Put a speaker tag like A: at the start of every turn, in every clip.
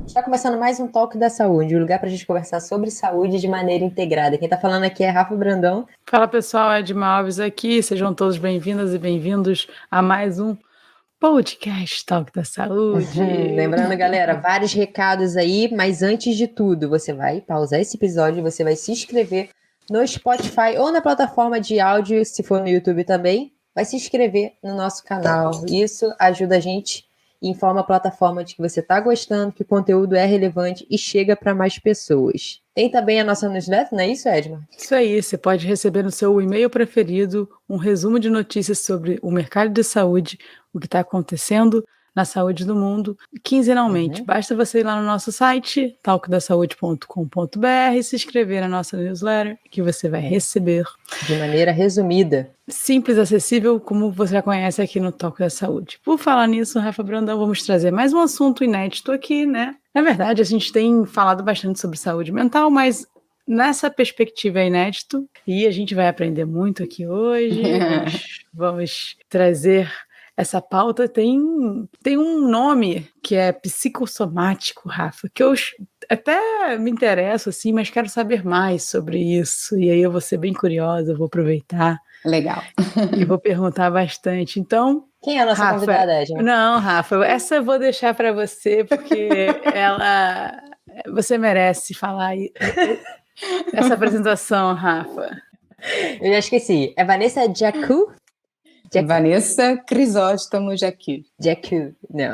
A: Está começando mais um Talk da Saúde, um lugar para a gente conversar sobre saúde de maneira integrada. Quem está falando aqui é Rafa Brandão.
B: Fala pessoal, Edma Alves aqui, sejam todos bem-vindas e bem-vindos a mais um podcast Talk da Saúde.
A: Lembrando, galera, vários recados aí, mas antes de tudo, você vai pausar esse episódio, você vai se inscrever no Spotify ou na plataforma de áudio, se for no YouTube também, vai se inscrever no nosso canal. Isso ajuda a gente e informa a plataforma de que você está gostando, que o conteúdo é relevante e chega para mais pessoas. Tem também a nossa newsletter, não é isso, Edma?
B: Isso aí, você pode receber no seu e-mail preferido um resumo de notícias sobre o mercado de saúde, o que está acontecendo na saúde do mundo, quinzenalmente. Basta você ir lá no nosso site, talkdasaude.com.br, e se inscrever na nossa newsletter, que você vai receber.
A: De maneira resumida.
B: Simples, acessível, como você já conhece aqui no Talk da Saúde. Por falar nisso, Rafa Brandão, vamos trazer mais um assunto inédito aqui, né? Na verdade, a gente tem falado bastante sobre saúde mental, mas nessa perspectiva é inédito, e a gente vai aprender muito aqui hoje. Vamos trazer essa pauta. Tem um nome que é psicossomático, Rafa, que eu até me interesso, assim, mas quero saber mais sobre isso. E aí eu vou ser bem curiosa, vou aproveitar.
C: Legal.
B: E vou perguntar bastante. Então,
A: quem é a nossa
B: Rafa,
A: convidada, Edma?
B: Não, Rafa, essa eu vou deixar para você, porque você merece falar essa apresentação, Rafa.
A: Eu já esqueci. É Vanessa Jacu?
C: Vanessa Crisóstomo Jacu.
A: Jacu. Não,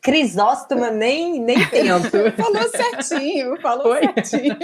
A: Crisóstomo nem tento.
C: Falou certinho.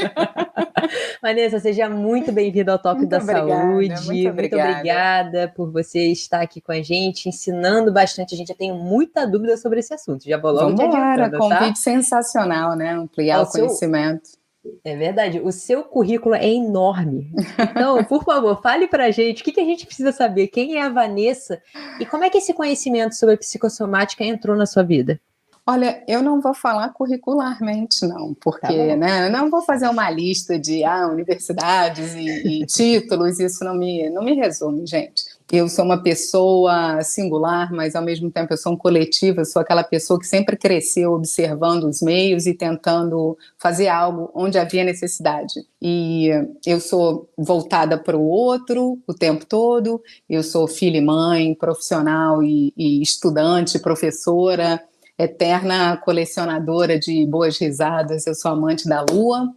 A: Vanessa, seja muito bem-vinda ao Talk da Saúde. Muito obrigada por você estar aqui com a gente, ensinando bastante. A gente já tem muita dúvida sobre esse assunto. Já vou logo te adiantando,
C: convite sensacional, né? Ampliar o conhecimento.
A: É verdade, o seu currículo é enorme. Então, por favor, fale pra gente o que a gente precisa saber, quem é a Vanessa e como é que esse conhecimento sobre psicossomática entrou na sua vida?
C: Olha, eu não vou falar curricularmente, não, porque né, eu não vou fazer uma lista de universidades e títulos, isso não me resume, gente. Eu sou uma pessoa singular, mas ao mesmo tempo eu sou um coletivo, eu sou aquela pessoa que sempre cresceu observando os meios e tentando fazer algo onde havia necessidade. E eu sou voltada para o outro o tempo todo, eu sou filha e mãe, profissional e estudante, professora, eterna colecionadora de boas risadas, eu sou amante da lua,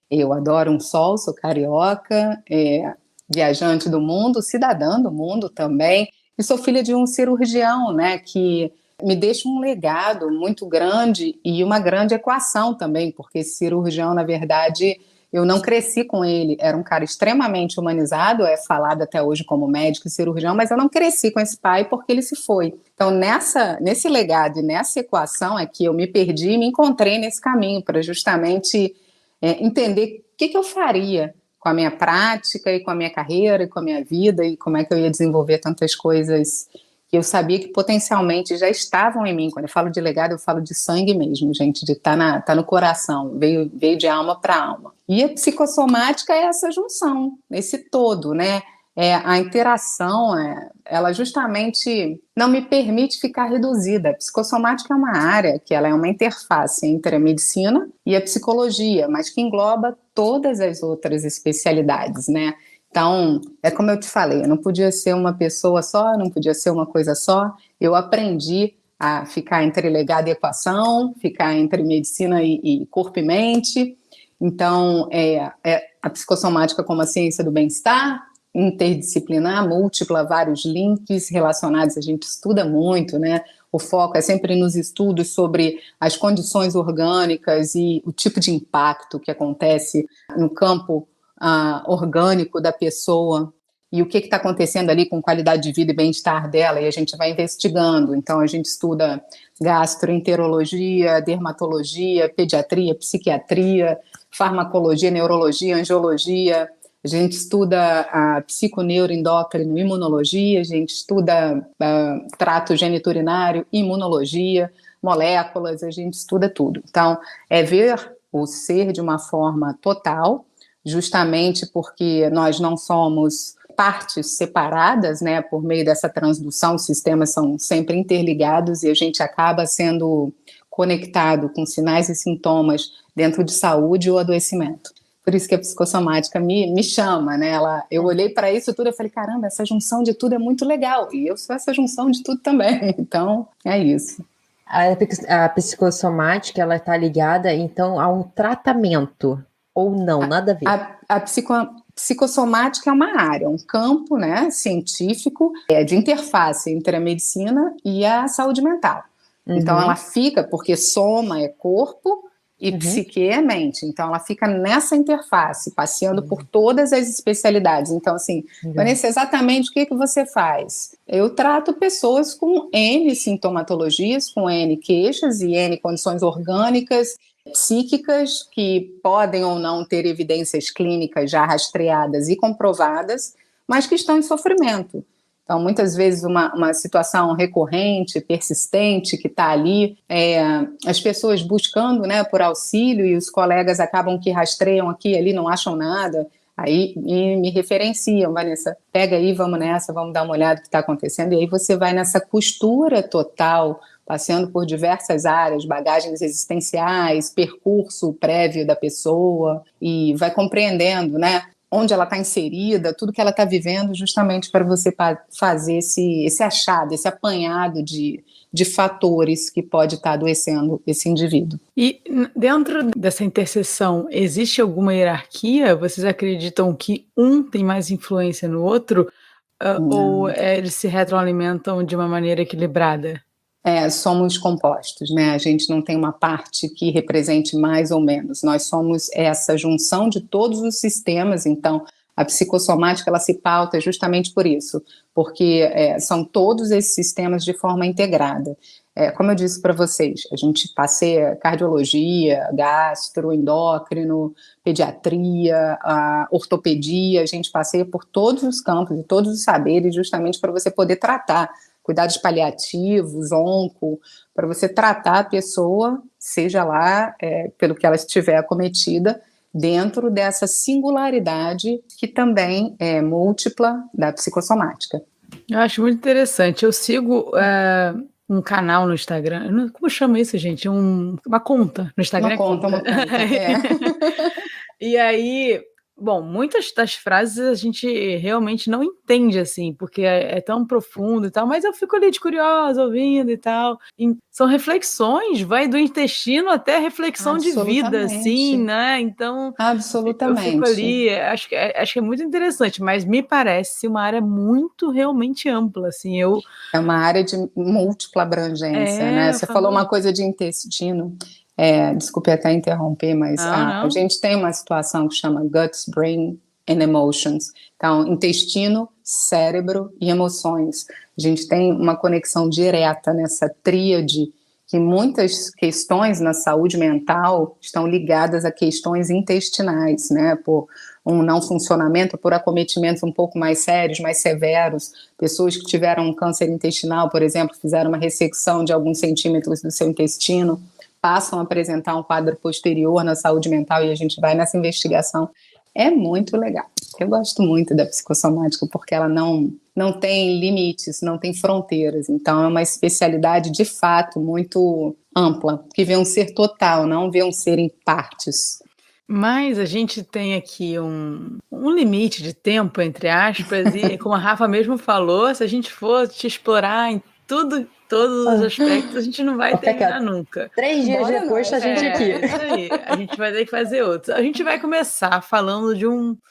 C: eu adoro um sol, sou carioca, viajante do mundo, cidadã do mundo também, e sou filha de um cirurgião, né, que me deixa um legado muito grande e uma grande equação também, porque esse cirurgião, na verdade, eu não cresci com ele, era um cara extremamente humanizado, é falado até hoje como médico e cirurgião, mas eu não cresci com esse pai porque ele se foi. Então, nesse legado e nessa equação é que eu me perdi e me encontrei nesse caminho para justamente entender o que eu faria com a minha prática e com a minha carreira e com a minha vida e como é que eu ia desenvolver tantas coisas que eu sabia que potencialmente já estavam em mim. Quando eu falo de legado, eu falo de sangue mesmo, gente, de tá no coração, veio de alma para alma. E a psicossomática é essa junção, esse todo, né? A interação, ela justamente não me permite ficar reduzida. A psicossomática é uma área que ela é uma interface entre a medicina e a psicologia, mas que engloba todas as outras especialidades, né? Então, é como eu te falei, eu não podia ser uma pessoa só, não podia ser uma coisa só. Eu aprendi a ficar entre legado e equação, ficar entre medicina e corpo e mente. Então, a psicossomática como a ciência do bem-estar, interdisciplinar, múltipla, vários links relacionados, a gente estuda muito, né? O foco é sempre nos estudos sobre as condições orgânicas e o tipo de impacto que acontece no campo orgânico da pessoa e o que está acontecendo ali com qualidade de vida e bem-estar dela, e a gente vai investigando. Então, a gente estuda gastroenterologia, dermatologia, pediatria, psiquiatria, farmacologia, neurologia, angiologia. A gente estuda a psiconeuroendócrino, imunologia, a gente estuda trato geniturinário, imunologia, moléculas, a gente estuda tudo. Então, é ver o ser de uma forma total, justamente porque nós não somos partes separadas, né, por meio dessa transdução, os sistemas são sempre interligados e a gente acaba sendo conectado com sinais e sintomas dentro de saúde ou adoecimento. Por isso que a psicossomática me chama, né? Eu olhei para isso tudo e falei, caramba, essa junção de tudo é muito legal. E eu sou essa junção de tudo também. Então, é isso.
A: A psicossomática, ela está ligada, então, a um tratamento, ou não, nada a ver?
C: A psicossomática é uma área, um campo, né, científico, de interface entre a medicina e a saúde mental. Então, ela fica, porque soma é corpo, e psique é mente. Então, ela fica nessa interface, passeando por todas as especialidades. Então, assim, Vanessa, exatamente o que você faz? Eu trato pessoas com N sintomatologias, com N queixas e N condições orgânicas, psíquicas, que podem ou não ter evidências clínicas já rastreadas e comprovadas, mas que estão em sofrimento. Então, muitas vezes, uma situação recorrente, persistente, que está ali, as pessoas buscando, né, por auxílio, e os colegas acabam que rastreiam aqui e ali, não acham nada, aí me referenciam, Vanessa, pega aí, vamos nessa, vamos dar uma olhada no que está acontecendo, e aí você vai nessa costura total, passeando por diversas áreas, bagagens existenciais, percurso prévio da pessoa, e vai compreendendo, né, onde ela está inserida, tudo que ela está vivendo, justamente para você fazer esse achado, esse apanhado de fatores que pode estar adoecendo esse indivíduo.
B: E dentro dessa interseção, existe alguma hierarquia? Vocês acreditam que um tem mais influência no outro? Ou eles se retroalimentam de uma maneira equilibrada?
C: Somos compostos, né? A gente não tem uma parte que represente mais ou menos. Nós somos essa junção de todos os sistemas. Então, a psicossomática, ela se pauta justamente por isso, porque são todos esses sistemas de forma integrada. Como eu disse para vocês, a gente passeia cardiologia, gastro, endócrino, pediatria, ortopedia, a gente passeia por todos os campos e todos os saberes, justamente para você poder tratar cuidados paliativos, onco, para você tratar a pessoa, seja lá pelo que ela estiver acometida, dentro dessa singularidade que também é múltipla da psicossomática.
B: Eu acho muito interessante. Eu sigo um canal no Instagram, como chama isso, gente? Uma conta no Instagram.
C: Uma conta.
B: E aí... Bom, muitas das frases a gente realmente não entende, assim, porque é tão profundo e tal, mas eu fico ali de curiosa, ouvindo e tal. E são reflexões, vai do intestino até reflexão de vida, assim, né? Então,
C: absolutamente.
B: Eu fico ali, acho que é muito interessante, mas me parece uma área muito realmente ampla, assim.
C: É uma área de múltipla abrangência, né? Você falou uma coisa de intestino. Desculpe até interromper, mas a gente tem uma situação que chama Guts, Brain and Emotions. Então, intestino, cérebro e emoções. A gente tem uma conexão direta nessa tríade, que muitas questões na saúde mental estão ligadas a questões intestinais, né? Por um não funcionamento, por acometimentos um pouco mais sérios, mais severos. Pessoas que tiveram um câncer intestinal, por exemplo, fizeram uma ressecção de alguns centímetros do seu intestino, passam a apresentar um quadro posterior na saúde mental, e a gente vai nessa investigação. É muito legal. Eu gosto muito da psicossomática porque ela não tem limites, não tem fronteiras. Então é uma especialidade de fato muito ampla, que vê um ser total, não vê um ser em partes.
B: Mas a gente tem aqui um limite de tempo, entre aspas, e como a Rafa mesmo falou, se a gente for te explorar em todos os aspectos, a gente não vai terminar nunca.
A: 3 dias depois, a gente aqui.
B: Isso aí, a gente vai ter que fazer outros. A gente vai começar falando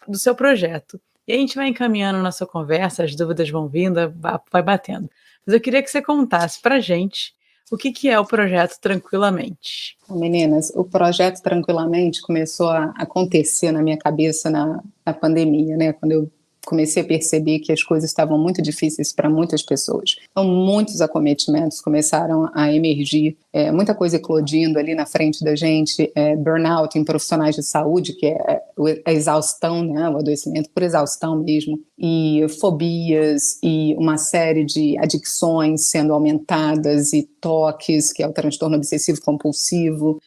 B: do seu projeto. E a gente vai encaminhando a nossa conversa, as dúvidas vão vindo, vai batendo. Mas eu queria que você contasse pra gente o que é o Projeto Tranquilamente.
C: Meninas, o Projeto Tranquilamente começou a acontecer na minha cabeça na pandemia, né? Quando eu comecei a perceber que as coisas estavam muito difíceis para muitas pessoas. Então, muitos acometimentos começaram a emergir, muita coisa eclodindo ali na frente da gente, burnout em profissionais de saúde, que é a exaustão, né, o adoecimento por exaustão mesmo, e fobias, e uma série de adicções sendo aumentadas, e toques, que é o transtorno obsessivo-compulsivo,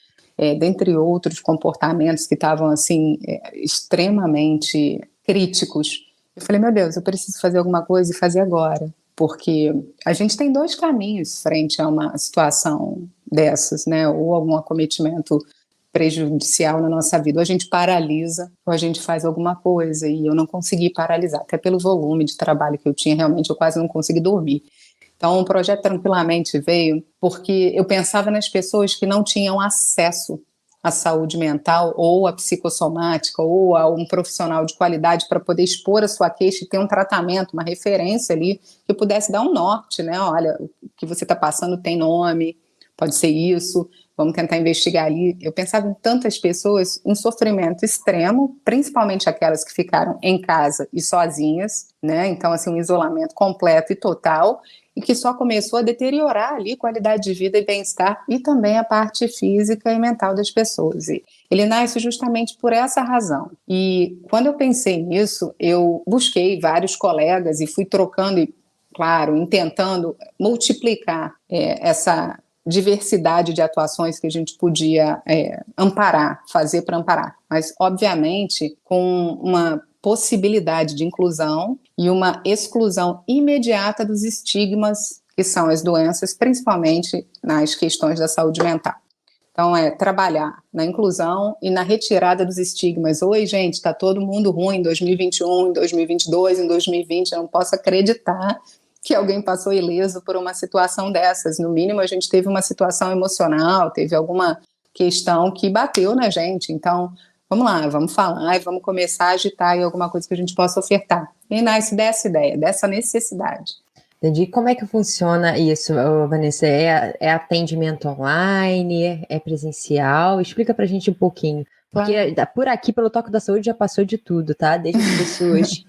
C: dentre outros comportamentos que estavam, assim, extremamente críticos. Eu falei, meu Deus, eu preciso fazer alguma coisa e fazer agora. porque a gente tem dois caminhos frente a uma situação dessas, né? Ou algum acometimento prejudicial na nossa vida, ou a gente paralisa, ou a gente faz alguma coisa, e eu não consegui paralisar, até pelo volume de trabalho que eu tinha, realmente eu quase não consegui dormir. Então, o projeto Tranquilamente veio porque eu pensava nas pessoas que não tinham acesso à saúde mental, ou à psicossomática, ou a um profissional de qualidade para poder expor a sua queixa e ter um tratamento, uma referência ali, que pudesse dar um norte, né? Olha, o que você está passando tem nome, pode ser isso, vamos tentar investigar ali. Eu pensava em tantas pessoas em sofrimento extremo, principalmente aquelas que ficaram em casa e sozinhas, né? Então, assim, um isolamento completo e total, e que só começou a deteriorar ali a qualidade de vida e bem-estar, e também a parte física e mental das pessoas. E ele nasce justamente por essa razão. E quando eu pensei nisso, eu busquei vários colegas e fui trocando, e, claro, tentando multiplicar essa diversidade de atuações que a gente podia amparar, fazer para amparar, mas obviamente com uma possibilidade de inclusão e uma exclusão imediata dos estigmas que são as doenças, principalmente nas questões da saúde mental. Então, trabalhar na inclusão e na retirada dos estigmas. Oi, gente, está todo mundo ruim em 2021, em 2022, em 2020, eu não posso acreditar que alguém passou ileso por uma situação dessas. No mínimo, a gente teve uma situação emocional, teve alguma questão que bateu na gente. Então, vamos lá, vamos falar e vamos começar a agitar aí alguma coisa que a gente possa ofertar. E nasce dessa ideia, dessa necessidade.
A: Entendi. Como é que funciona isso, Vanessa? É atendimento online? É presencial? Explica pra gente um pouquinho. Porque por aqui, pelo Toque da Saúde, já passou de tudo, tá? Desde as pessoas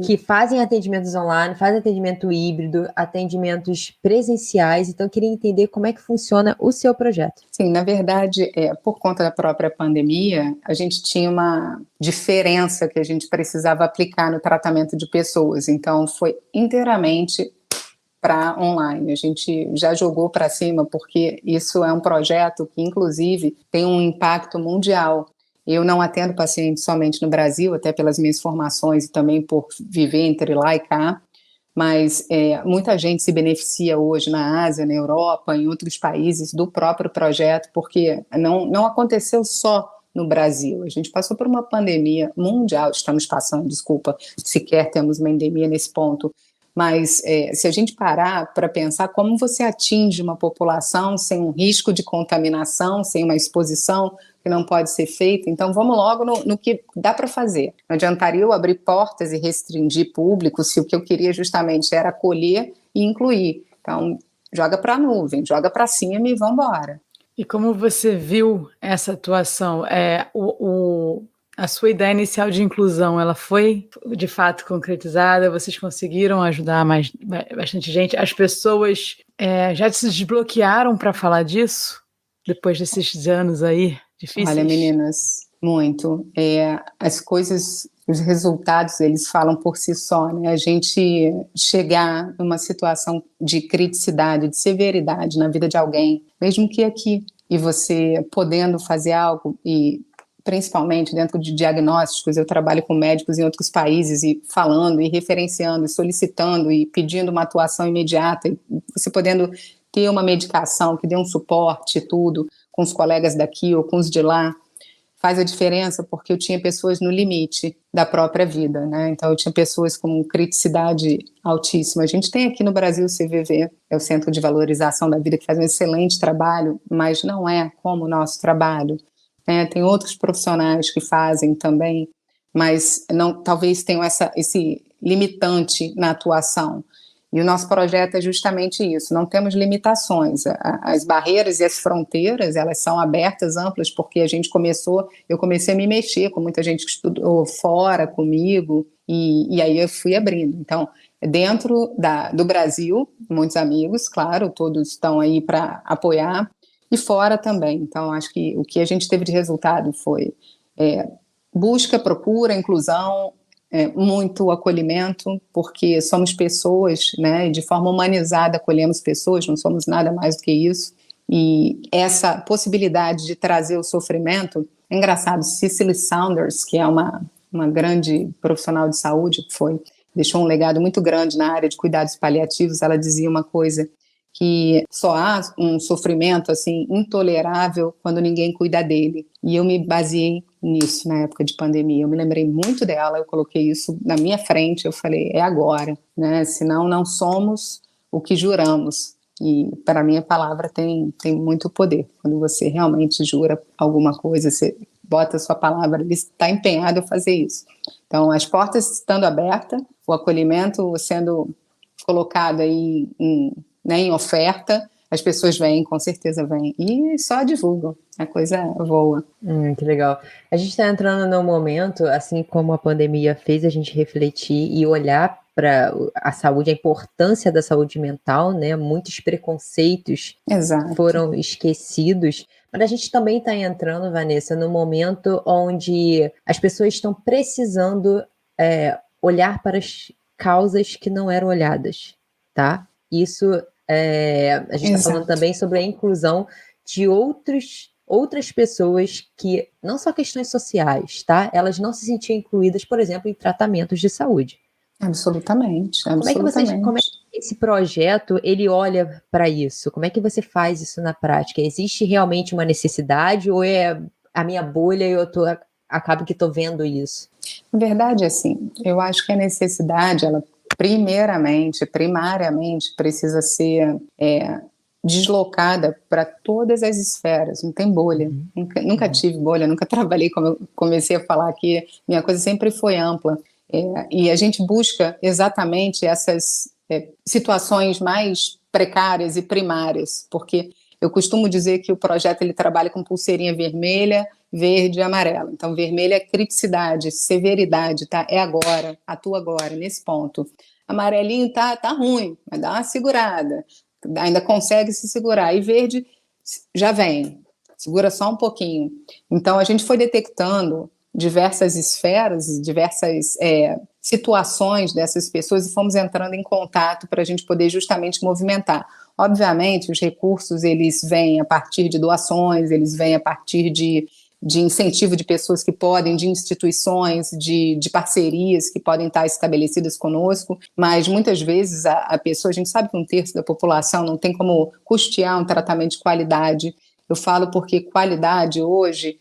A: que fazem atendimentos online, fazem atendimento híbrido, atendimentos presenciais. Então, eu queria entender como é que funciona o seu projeto.
C: Sim, na verdade, por conta da própria pandemia, a gente tinha uma diferença que a gente precisava aplicar no tratamento de pessoas. Então, foi inteiramente para online. A gente já jogou para cima, porque isso é um projeto que, inclusive, tem um impacto mundial. Eu não atendo pacientes somente no Brasil, até pelas minhas formações e também por viver entre lá e cá, mas muita gente se beneficia hoje na Ásia, na Europa, em outros países do próprio projeto, porque não aconteceu só no Brasil. A gente passou por uma pandemia mundial, estamos passando, desculpa, sequer temos uma endemia nesse ponto, mas se a gente parar para pensar como você atinge uma população sem um risco de contaminação, sem uma exposição que não pode ser feita, então vamos logo no que dá para fazer. Não adiantaria eu abrir portas e restringir público se o que eu queria justamente era acolher e incluir. Então, joga para a nuvem, joga para cima e vamos embora.
B: E como você viu essa atuação? A sua ideia inicial de inclusão, ela foi de fato concretizada? Vocês conseguiram ajudar bastante gente? As pessoas já se desbloquearam para falar disso? Depois desses anos aí difíceis?
C: Olha, meninas, muito. As coisas, os resultados, eles falam por si só, né? A gente chegar numa situação de criticidade, de severidade na vida de alguém, mesmo que aqui, e você podendo fazer algo, e principalmente dentro de diagnósticos, eu trabalho com médicos em outros países e falando e referenciando e solicitando e pedindo uma atuação imediata, e você podendo ter uma medicação que dê um suporte e tudo, com os colegas daqui ou com os de lá, faz a diferença, porque eu tinha pessoas no limite da própria vida, né? Então eu tinha pessoas com criticidade altíssima. A gente tem aqui no Brasil o CVV, é o Centro de Valorização da Vida, que faz um excelente trabalho, mas não é como o nosso trabalho. Tem outros profissionais que fazem também, mas talvez tenham esse limitante na atuação. E o nosso projeto é justamente isso, não temos limitações. As barreiras e as fronteiras, elas são abertas, amplas, porque eu comecei a me mexer com muita gente que estudou fora comigo, e aí eu fui abrindo. Então, dentro do Brasil, muitos amigos, claro, todos estão aí para apoiar, e fora também. Então, acho que o que a gente teve de resultado foi busca, procura, inclusão, muito acolhimento, porque somos pessoas, né, e de forma humanizada acolhemos pessoas, não somos nada mais do que isso, e essa possibilidade de trazer o sofrimento, é engraçado, Cicely Saunders, que é uma grande profissional de saúde, deixou um legado muito grande na área de cuidados paliativos. Ela dizia uma coisa, que só há um sofrimento assim intolerável quando ninguém cuida dele. E eu me baseei nisso na época de pandemia. Eu me lembrei muito dela, eu coloquei isso na minha frente, eu falei, é agora, né? Senão não somos o que juramos. E para mim a palavra tem muito poder. Quando você realmente jura alguma coisa, você bota a sua palavra, ele está empenhado a fazer isso. Então, as portas estando abertas, o acolhimento sendo colocado aí em oferta, as pessoas vêm, com certeza vêm, e só divulgam, a coisa voa.
A: Que legal. A gente está entrando num momento, assim como a pandemia fez a gente refletir e olhar para a saúde, a importância da saúde mental, né? Muitos preconceitos
C: Exato.
A: Foram esquecidos, mas a gente também está entrando, Vanessa, num momento onde as pessoas estão precisando olhar para as causas que não eram olhadas, tá? Isso, a gente está falando também sobre a inclusão de outras pessoas que, não só questões sociais, tá? Elas não se sentiam incluídas, por exemplo, em tratamentos de saúde.
C: Absolutamente.
A: Como é que esse projeto, ele olha para isso? Como é que você faz isso na prática? Existe realmente uma necessidade ou é a minha bolha e acabo que estou vendo isso?
C: Na verdade, assim, eu acho que a necessidade, ela primariamente, precisa ser deslocada para todas as esferas, não tem bolha. Nunca tive bolha, nunca trabalhei, como eu comecei a falar aqui, minha coisa sempre foi ampla. E a gente busca exatamente essas situações mais precárias e primárias, porque eu costumo dizer que o projeto ele trabalha com pulseirinha vermelha, verde e amarela. Então, vermelha é criticidade, severidade, tá? É agora, atua agora, nesse ponto. Amarelinho tá ruim, vai dar uma segurada, ainda consegue se segurar. E verde já vem, segura só um pouquinho. Então, a gente foi detectando diversas esferas, diversas situações dessas pessoas e fomos entrando em contato para a gente poder justamente movimentar. Obviamente, os recursos, eles vêm a partir de doações, eles vêm a partir de incentivo de pessoas que podem, de instituições, de parcerias que podem estar estabelecidas conosco, mas muitas vezes a pessoa, a gente sabe que 1/3 da população não tem como custear um tratamento de qualidade. Eu falo porque qualidade hoje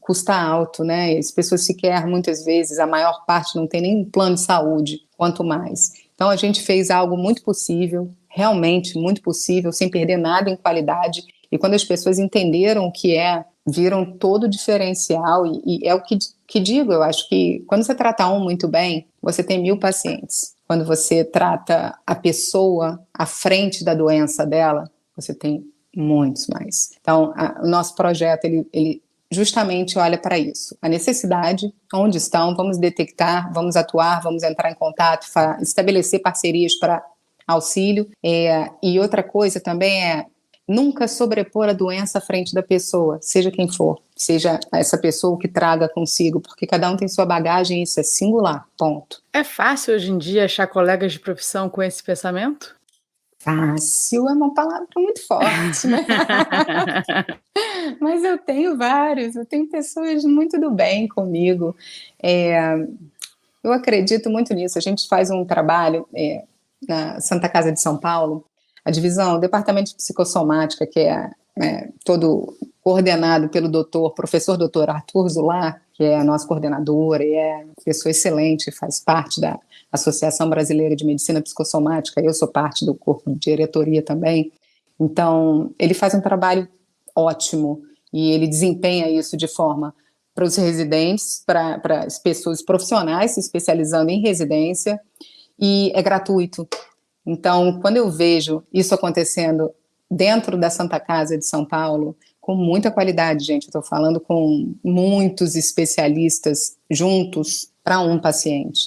C: custa alto, né? As pessoas sequer, muitas vezes, a maior parte não tem nem plano de saúde, quanto mais. Então, a gente fez algo muito possível, realmente muito possível, sem perder nada em qualidade, e quando as pessoas entenderam o que viram todo o diferencial, e é o que digo, eu acho que quando você trata muito bem, você tem 1000 pacientes. Quando você trata a pessoa à frente da doença dela, você tem muitos mais. Então, o nosso projeto, ele justamente olha para isso. A necessidade, onde estão, vamos detectar, vamos atuar, vamos entrar em contato, estabelecer parcerias para auxílio. E outra coisa também nunca sobrepor a doença à frente da pessoa, seja quem for, seja essa pessoa que traga consigo, porque cada um tem sua bagagem e isso é singular, ponto.
B: É fácil hoje em dia achar colegas de profissão com esse pensamento?
C: Fácil é uma palavra muito forte, né? Mas eu tenho vários, eu tenho pessoas muito do bem comigo. Eu acredito muito nisso. A gente faz um trabalho na Santa Casa de São Paulo, a divisão, o departamento de psicossomática, que é todo coordenado pelo professor doutor Arthur Zular, que é a nossa coordenadora e é uma pessoa excelente, faz parte da Associação Brasileira de Medicina Psicossomática, eu sou parte do corpo de diretoria também. Então, ele faz um trabalho ótimo e ele desempenha isso de forma para os residentes, para as pessoas profissionais se especializando em residência, e é gratuito. Então, quando eu vejo isso acontecendo dentro da Santa Casa de São Paulo, com muita qualidade, gente, eu estou falando com muitos especialistas juntos para um paciente,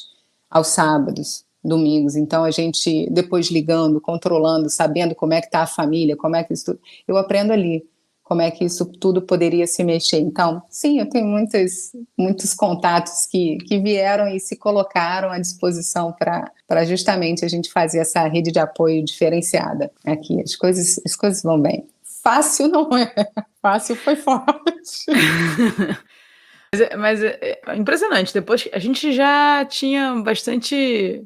C: aos sábados, domingos. Então, a gente, depois ligando, controlando, sabendo como é que está a família, como é que isso tudo, eu aprendo ali como é que isso tudo poderia se mexer. Então, sim, eu tenho muitos contatos que vieram e se colocaram à disposição para justamente a gente fazer essa rede de apoio diferenciada aqui. As coisas vão bem. Fácil não é. Fácil foi forte.
B: Mas é impressionante. Depois a gente já tinha bastante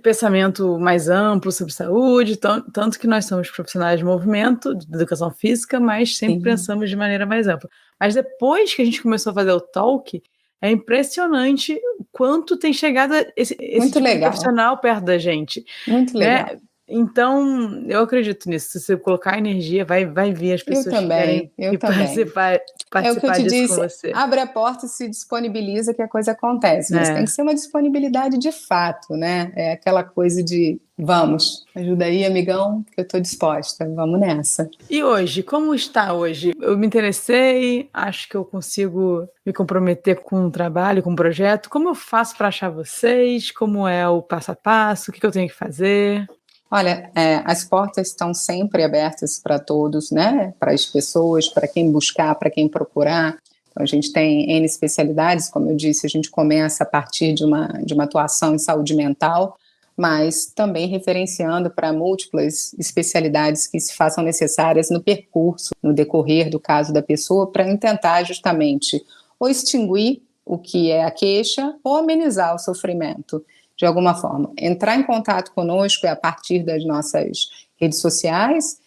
B: pensamento mais amplo sobre saúde, tanto que nós somos profissionais de movimento, de educação física, mas sempre pensamos de maneira mais ampla. Mas depois que a gente começou a fazer o talk, é impressionante o quanto tem chegado esse tipo de profissional perto da gente.
C: Muito legal.
B: Né? Então, eu acredito nisso. Se você colocar energia, vai vir as pessoas que querem participar
C: é o que eu te
B: disso
C: disse,
B: com você.
C: Abre a porta e se disponibiliza que a coisa acontece. Mas tem que ser uma disponibilidade de fato, né? É aquela coisa de, vamos, ajuda aí, amigão, que eu estou disposta, vamos nessa.
B: E hoje, como está hoje? Eu me interessei, acho que eu consigo me comprometer com um trabalho, com um projeto. Como eu faço para achar vocês? Como é o passo a passo? O que eu tenho que fazer?
C: Olha, as portas estão sempre abertas para todos, né? Para as pessoas, para quem buscar, para quem procurar. Então, a gente tem N especialidades, como eu disse, a gente começa a partir de uma atuação em saúde mental, mas também referenciando para múltiplas especialidades que se façam necessárias no percurso, no decorrer do caso da pessoa, para tentar justamente ou extinguir o que é a queixa ou amenizar o sofrimento. De alguma forma, entrar em contato conosco a partir das nossas redes sociais,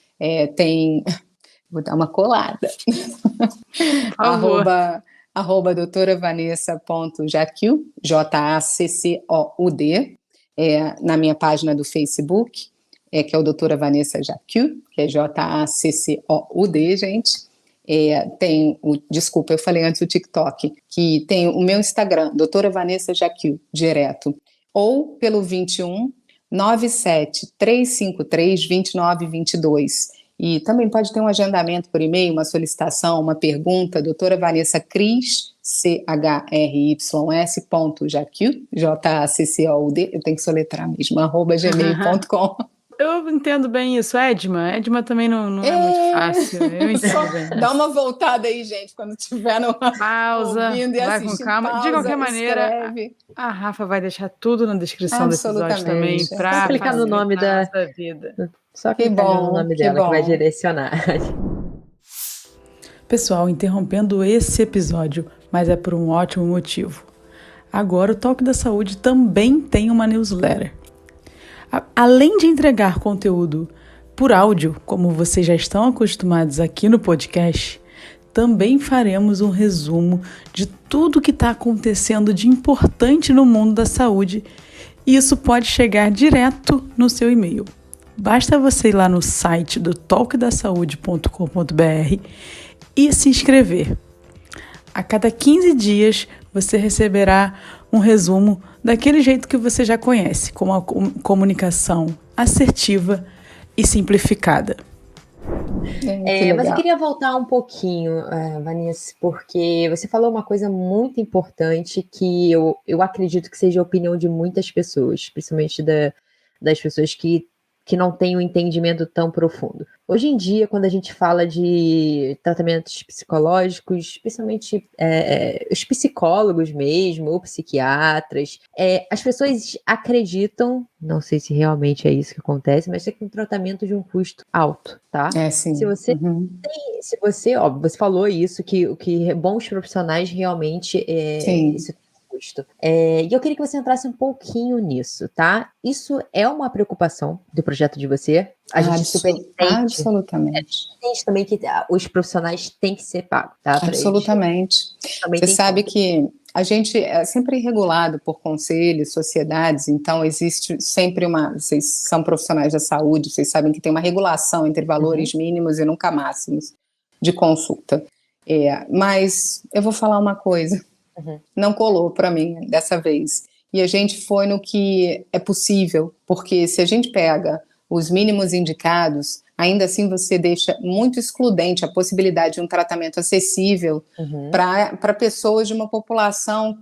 C: vou dar uma colada, @ doutoravanessa.jacquiud, JACCOUD, na minha página do Facebook, que é o Doutora Vanessa Jacquiud, que é JACCOUD, gente. Desculpa, eu falei antes o TikTok, que tem o meu Instagram, Doutora Vanessa Jacquiud, direto, ou pelo 21 97 353 2922. E também pode ter um agendamento por e-mail, uma solicitação, uma pergunta, doutora Vanessa Cris, CHRYS.Jacquiud, JACCOUD, eu tenho que soletrar mesmo, @gmail.com.
B: Eu entendo bem isso, Edma. Edma também não é muito fácil. Eu entendo bem.
C: Dá uma voltada aí, gente, quando tiver
B: pausa,
C: ouvindo e
B: vai com calma.
C: Pausa,
B: de qualquer maneira,
C: escreve.
B: A Rafa vai deixar tudo na descrição do episódio também para
A: clicar no nome da
B: vida.
A: Só clicar no nome dela que vai direcionar.
B: Pessoal, interrompendo esse episódio, mas é por um ótimo motivo. Agora o Talk da Saúde também tem uma newsletter. Além de entregar conteúdo por áudio, como vocês já estão acostumados aqui no podcast, também faremos um resumo de tudo que está acontecendo de importante no mundo da saúde, e isso pode chegar direto no seu e-mail. Basta você ir lá no site do talkdasaude.com.br e se inscrever. A cada 15 dias você receberá um resumo daquele jeito que você já conhece, com uma comunicação assertiva e simplificada.
A: Mas eu queria voltar um pouquinho, Vanessa, porque você falou uma coisa muito importante que eu acredito que seja a opinião de muitas pessoas, principalmente das pessoas que não têm um entendimento tão profundo. Hoje em dia, quando a gente fala de tratamentos psicológicos, especialmente os psicólogos mesmo, ou psiquiatras, as pessoas acreditam, não sei se realmente é isso que acontece, mas é que um tratamento de um custo alto, tá?
C: Sim.
A: Se você óbvio, você falou isso, que bons profissionais realmente isso custo. E eu queria que você entrasse um pouquinho nisso, tá? Isso é uma preocupação do projeto de você? A gente super entende.
C: Absolutamente.
A: Entende também que os profissionais têm que ser pagos, tá?
C: Absolutamente. Você sabe que a gente é sempre regulado por conselhos, sociedades, então existe sempre vocês são profissionais da saúde, vocês sabem que tem uma regulação entre valores mínimos e nunca máximos de consulta. Mas eu vou falar uma coisa. Não colou para mim dessa vez. E a gente foi no que é possível, porque se a gente pega os mínimos indicados, ainda assim você deixa muito excludente a possibilidade de um tratamento acessível para pessoas de uma população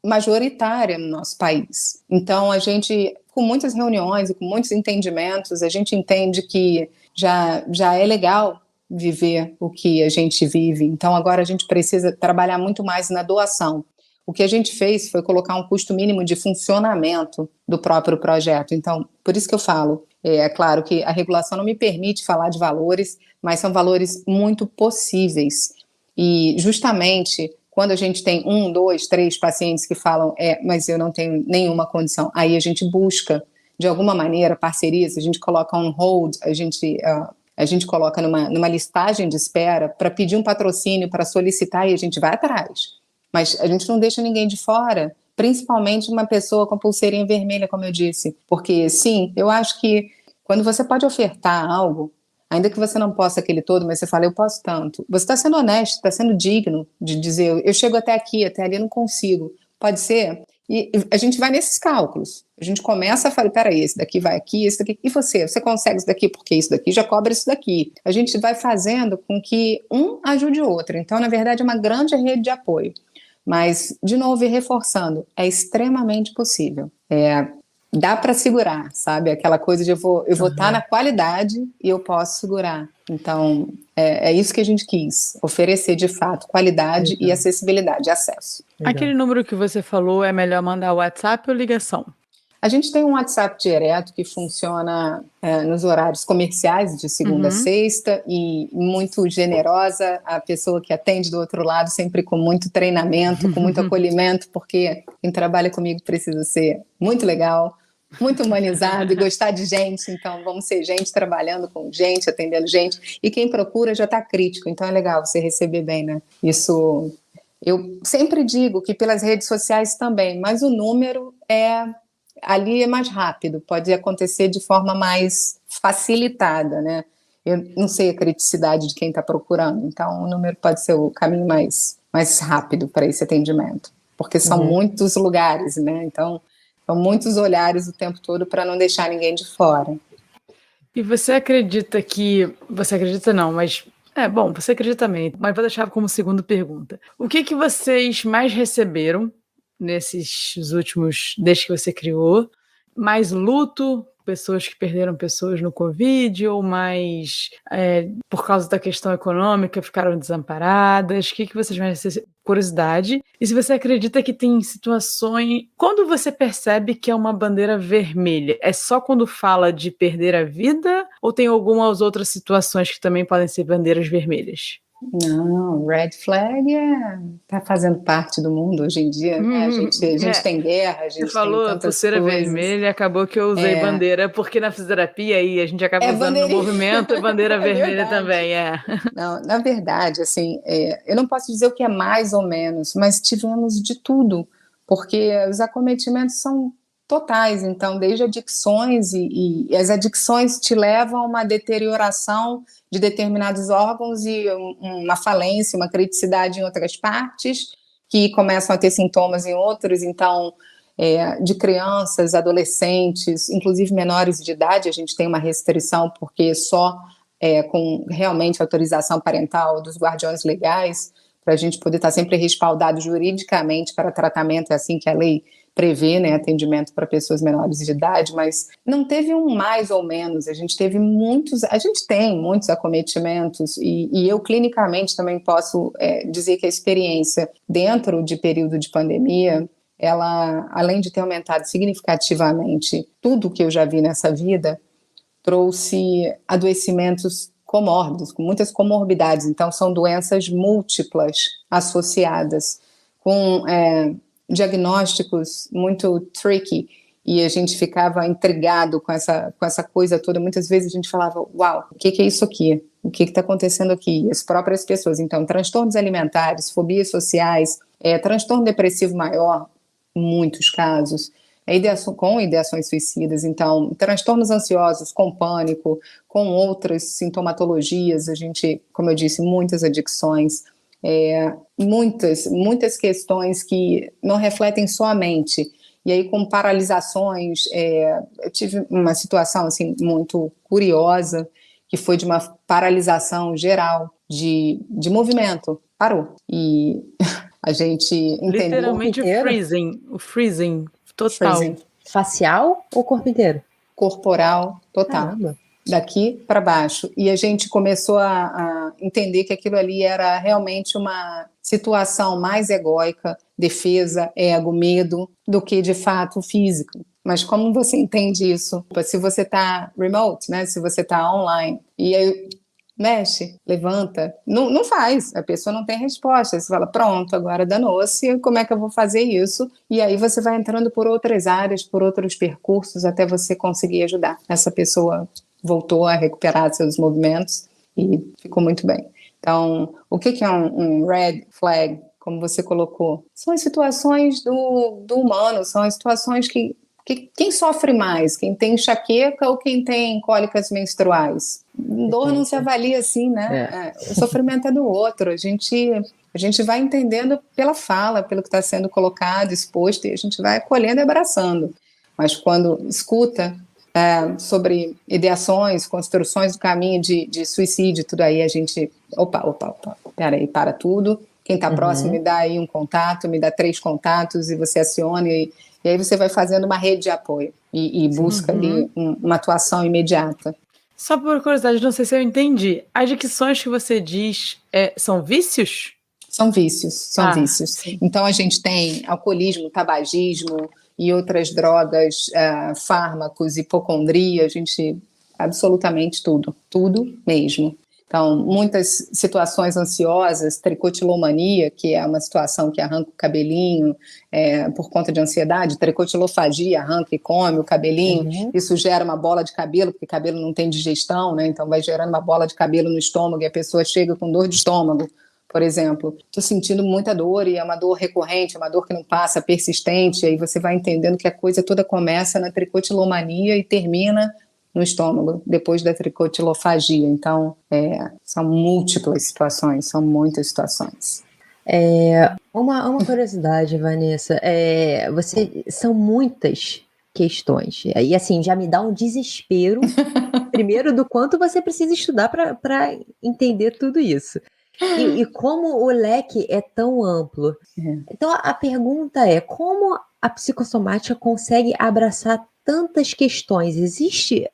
C: majoritária no nosso país. Então a gente, com muitas reuniões e com muitos entendimentos, a gente entende que já é legal viver o que a gente vive. Então, agora a gente precisa trabalhar muito mais na doação. O que a gente fez foi colocar um custo mínimo de funcionamento do próprio projeto. Então, por isso que eu falo, é claro que a regulação não me permite falar de valores, mas são valores muito possíveis. E, justamente, Quando a gente tem 1, 2, 3 pacientes que falam, mas eu não tenho nenhuma condição, aí a gente busca, de alguma maneira, parcerias, a gente coloca on hold, a gente coloca numa listagem de espera para pedir um patrocínio, para solicitar, e a gente vai atrás. Mas a gente não deixa ninguém de fora, principalmente uma pessoa com pulseirinha vermelha, como eu disse. Porque, sim, eu acho que quando você pode ofertar algo, ainda que você não possa aquele todo, mas você fala, eu posso tanto. Você está sendo honesto, está sendo digno de dizer, eu chego até aqui, até ali eu não consigo. Pode ser? E a gente vai nesses cálculos. A gente começa a falar, peraí, esse daqui vai aqui, esse daqui. E você? Você consegue isso daqui porque isso daqui já cobra isso daqui. A gente vai fazendo com que um ajude o outro. Então, na verdade, é uma grande rede de apoio. Mas, de novo, e reforçando, é extremamente possível. Dá para segurar, sabe? Aquela coisa de eu vou estar na qualidade e eu posso segurar. Então, é isso que a gente quis, oferecer de fato qualidade e acessibilidade, acesso.
B: Aquele número que você falou, é melhor mandar WhatsApp ou ligação?
C: A gente tem um WhatsApp direto que funciona nos horários comerciais, de segunda a sexta, e muito generosa, a pessoa que atende do outro lado, sempre com muito treinamento, com muito acolhimento, porque quem trabalha comigo precisa ser muito legal, muito humanizado e gostar de gente. Então vamos ser gente trabalhando com gente, atendendo gente, e quem procura já está crítico, então é legal você receber bem, né? Isso eu sempre digo que pelas redes sociais também, mas o número ali é mais rápido, pode acontecer de forma mais facilitada, né? Eu não sei a criticidade de quem está procurando, então o número pode ser o caminho mais rápido para esse atendimento, porque são muitos lugares, né? Então são muitos olhares o tempo todo para não deixar ninguém de fora.
B: E você acredita que... Você acredita não, mas... você acredita também, mas vou deixar como segunda pergunta. O que vocês mais receberam nesses últimos... Desde que você criou? Mais luto? Pessoas que perderam pessoas no Covid? Ou mais por causa da questão econômica ficaram desamparadas? O que vocês mais receberam? Curiosidade. E se você acredita que tem situações... Quando você percebe que é uma bandeira vermelha? É só quando fala de perder a vida? Ou tem algumas outras situações que também podem ser bandeiras vermelhas?
C: Não, red flag tá fazendo parte do mundo hoje em dia, né? A gente tem guerra, a gente
B: Você falou
C: tem tantas
B: pulseira
C: coisas.
B: vermelha, acabou que eu usei bandeira, porque na fisioterapia aí a gente acaba usando no movimento bandeira vermelha também,
C: Não, na verdade, assim, eu não posso dizer o que é mais ou menos, mas tivemos de tudo, porque os acometimentos são totais, então desde adicções e as adicções te levam a uma deterioração de determinados órgãos e uma falência, uma criticidade em outras partes, que começam a ter sintomas em outros, então de crianças, adolescentes, inclusive menores de idade, a gente tem uma restrição, porque só com realmente autorização parental dos guardiões legais, para a gente poder estar sempre respaldado juridicamente para tratamento, é assim que a lei prevê, né, atendimento para pessoas menores de idade, mas não teve um mais ou menos, a gente tem muitos acometimentos, e eu clinicamente também posso dizer que a experiência dentro de período de pandemia, ela, além de ter aumentado significativamente tudo que eu já vi nessa vida, trouxe adoecimentos comórbidos, com muitas comorbidades, então são doenças múltiplas associadas, com diagnósticos muito tricky, e a gente ficava intrigado com essa coisa toda. Muitas vezes a gente falava, uau, o que é isso aqui? O que está acontecendo aqui? As próprias pessoas, então, transtornos alimentares, fobias sociais, transtorno depressivo maior, em muitos casos, com ideações suicidas, então, transtornos ansiosos, com pânico, com outras sintomatologias, a gente, como eu disse, muitas adicções, muitas questões que não refletem só a mente, e aí com paralisações, eu tive uma situação assim, muito curiosa, que foi de uma paralisação geral de movimento, parou, e a gente entendeu...
B: Literalmente o freezing total.
C: Freezing.
A: Facial ou corpo inteiro?
C: Corporal, total.
A: Caramba.
C: Daqui para baixo. E a gente começou a entender que aquilo ali era realmente uma situação mais egóica, defesa, ego, medo, do que de fato físico. Mas como você entende isso? Se você está remote, né? Se você está online, e aí mexe, levanta. Não faz, a pessoa não tem resposta. Você fala, pronto, agora danou-se, como é que eu vou fazer isso? E aí você vai entrando por outras áreas, por outros percursos, até você conseguir ajudar. Essa pessoa voltou a recuperar seus movimentos e ficou muito bem. Então, o que é um red flag, como você colocou? São as situações do humano, são as situações que quem sofre mais? Quem tem enxaqueca ou quem tem cólicas menstruais? Dor não se avalia assim, né? O sofrimento é do outro. A gente vai entendendo pela fala, pelo que está sendo colocado, exposto, e a gente vai acolhendo e abraçando. Mas quando escuta sobre ideações, construções do caminho de suicídio, tudo aí a gente... Opa, peraí, para tudo. Quem está próximo me dá aí um contato, me dá 3 contatos e você aciona e aí você vai fazendo uma rede de apoio e busca ali uma atuação imediata.
B: Só por curiosidade, não sei se eu entendi. As adicções que você diz são vícios?
C: São vícios. Sim. Então a gente tem alcoolismo, tabagismo e outras drogas, fármacos, hipocondria, a gente... absolutamente tudo mesmo. Então, muitas situações ansiosas, tricotilomania, que é uma situação que arranca o cabelinho por conta de ansiedade, tricotilofagia, arranca e come o cabelinho, isso gera uma bola de cabelo, porque cabelo não tem digestão, né? Então vai gerando uma bola de cabelo no estômago e a pessoa chega com dor de estômago, por exemplo. Estou sentindo muita dor e é uma dor recorrente, é uma dor que não passa, persistente, aí você vai entendendo que a coisa toda começa na tricotilomania e termina no estômago, depois da tricotilofagia. Então, são múltiplas situações, são muitas situações.
A: Uma curiosidade, Vanessa, são muitas questões, e assim, já me dá um desespero, primeiro, do quanto você precisa estudar para entender tudo isso. E como o leque é tão amplo. Então, a pergunta é, como a psicossomática consegue abraçar tantas questões? Existe,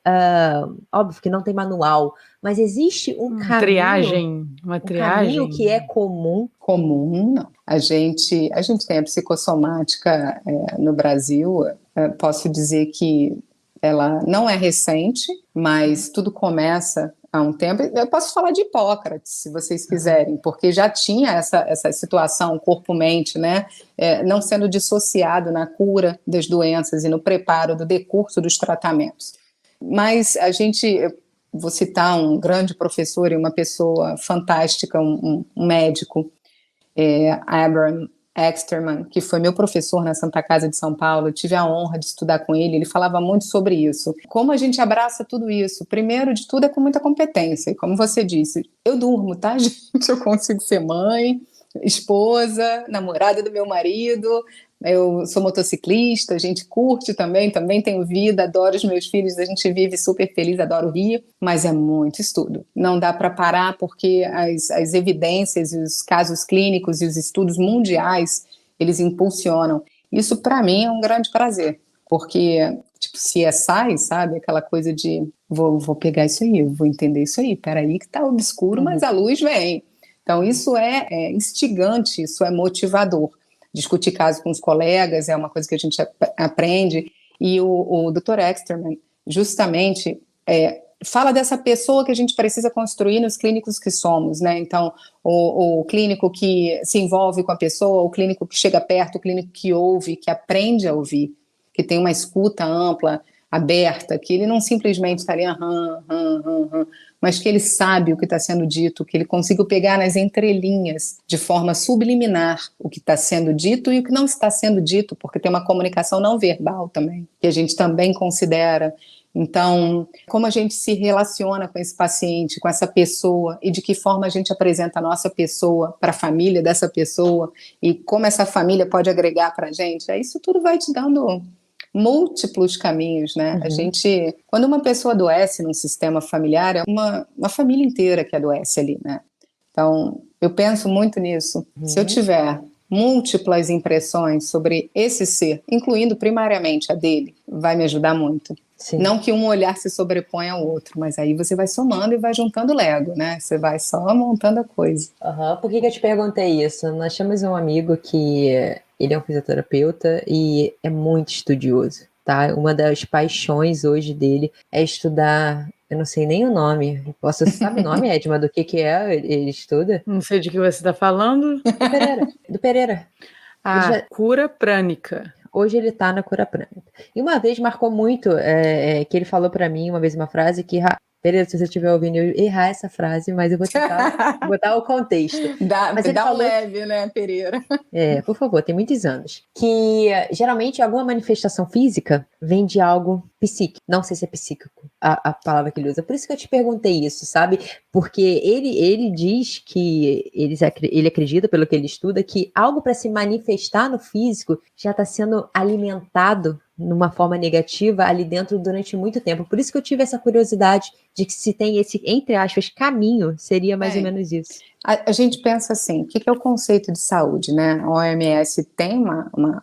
A: óbvio que não tem manual, mas existe um caminho,
B: uma triagem
A: caminho que é comum?
C: Comum, não. A gente tem a psicossomática no Brasil, posso dizer que ela não é recente, mas tudo começa há um tempo. Eu posso falar de Hipócrates, se vocês quiserem, porque já tinha essa situação corpo-mente, né? Não sendo dissociado na cura das doenças e no preparo do decurso dos tratamentos. Mas vou citar um grande professor e uma pessoa fantástica, um médico, Abraham Exterman, que foi meu professor na Santa Casa de São Paulo. Eu tive a honra de estudar com ele, ele falava muito sobre isso. Como a gente abraça tudo isso? Primeiro de tudo é com muita competência, e como você disse, eu durmo, tá, gente? Eu consigo ser mãe, esposa, namorada do meu marido, eu sou motociclista, a gente curte também tenho vida, adoro os meus filhos, a gente vive super feliz, adoro o Rio, mas é muito estudo. Não dá para parar porque as evidências e os casos clínicos e os estudos mundiais, eles impulsionam. Isso para mim é um grande prazer, porque tipo CSI, sabe? Aquela coisa de vou pegar isso aí, vou entender isso aí, peraí que tá obscuro, mas a luz vem. Então isso é instigante, isso é motivador. Discutir caso com os colegas é uma coisa que a gente aprende, e o Dr. Exterman justamente fala dessa pessoa que a gente precisa construir nos clínicos que somos, né? Então, o clínico que se envolve com a pessoa, o clínico que chega perto, o clínico que ouve, que aprende a ouvir, que tem uma escuta ampla, aberta, que ele não simplesmente está ali, mas que ele sabe o que está sendo dito, que ele conseguiu pegar nas entrelinhas, de forma subliminar, o que está sendo dito e o que não está sendo dito, porque tem uma comunicação não verbal também, que a gente também considera. Então, como a gente se relaciona com esse paciente, com essa pessoa, e de que forma a gente apresenta a nossa pessoa para a família dessa pessoa, e como essa família pode agregar para a gente, isso tudo vai te dando múltiplos caminhos, né? A gente, quando uma pessoa adoece num sistema familiar, é uma família inteira que adoece ali, né? Então, eu penso muito nisso. Se eu tiver múltiplas impressões sobre esse ser, incluindo primariamente a dele, vai me ajudar muito. Sim. Não que um olhar se sobreponha ao outro, mas aí você vai somando e vai juntando Lego, né? Você vai só montando a coisa.
A: Por que eu te perguntei isso? Nós temos um amigo que ele é um fisioterapeuta e é muito estudioso, tá? Uma das paixões hoje dele é estudar Eu não sei nem o nome. Você sabe o nome, Edma, do que é? Ele estuda?
B: Não sei de que você está falando.
A: Do Pereira.
B: Cura prânica.
A: Hoje ele tá na cura prânica. E uma vez marcou muito que ele falou pra mim uma vez uma frase que... Pereira, se você estiver ouvindo eu errar essa frase, mas eu vou tentar botar o contexto.
C: Mas ele falou... leve, né, Pereira?
A: Por favor, tem muitos anos. Que geralmente alguma manifestação física vem de algo psíquico. Não sei se é psíquico a palavra que ele usa. Por isso que eu te perguntei isso, sabe? Porque ele diz que ele acredita, pelo que ele estuda, que algo para se manifestar no físico já está sendo alimentado numa forma negativa ali dentro durante muito tempo. Por isso que eu tive essa curiosidade de que se tem esse, entre aspas, caminho, seria mais ou menos isso.
C: A gente pensa assim, o que é o conceito de saúde, né? A OMS tem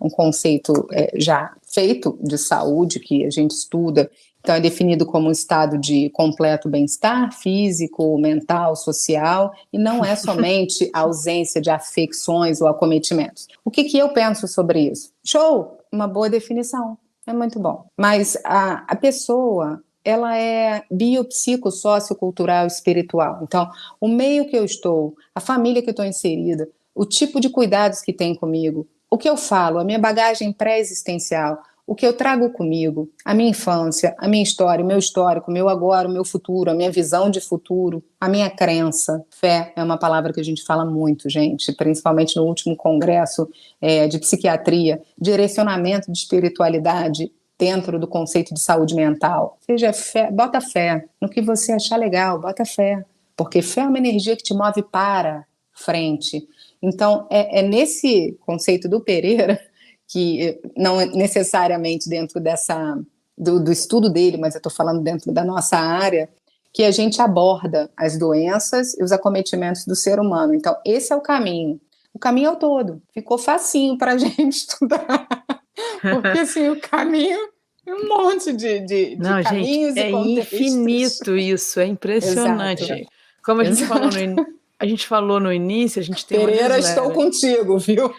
C: um conceito já feito de saúde, que a gente estuda, então é definido como um estado de completo bem-estar físico, mental, social, e não é somente a ausência de afecções ou acometimentos. O que eu penso sobre isso? Show! Uma boa definição. É muito bom. Mas a pessoa, ela é biopsico, sociocultural, espiritual. Então, o meio que eu estou, a família que eu estou inserida, o tipo de cuidados que tem comigo, o que eu falo, a minha bagagem pré-existencial, o que eu trago comigo, a minha infância, a minha história, o meu histórico, o meu agora, o meu futuro, a minha visão de futuro, a minha crença. Fé é uma palavra que a gente fala muito, gente, principalmente no último congresso de psiquiatria, direcionamento de espiritualidade dentro do conceito de saúde mental. Seja fé, bota fé no que você achar legal, bota fé, porque fé é uma energia que te move para frente. Então, é nesse conceito do Pereira, que não é necessariamente dentro do estudo dele, mas eu estou falando dentro da nossa área, que a gente aborda as doenças e os acometimentos do ser humano. Então, esse é o caminho. O caminho é o todo. Ficou facinho para a gente estudar. Porque, assim, o caminho é um monte de
B: não,
C: caminhos
B: gente,
C: e contextos.
B: É infinito isso, é impressionante. Exato. Como a gente falou no início, a gente tem
C: Pereira, estou contigo, viu?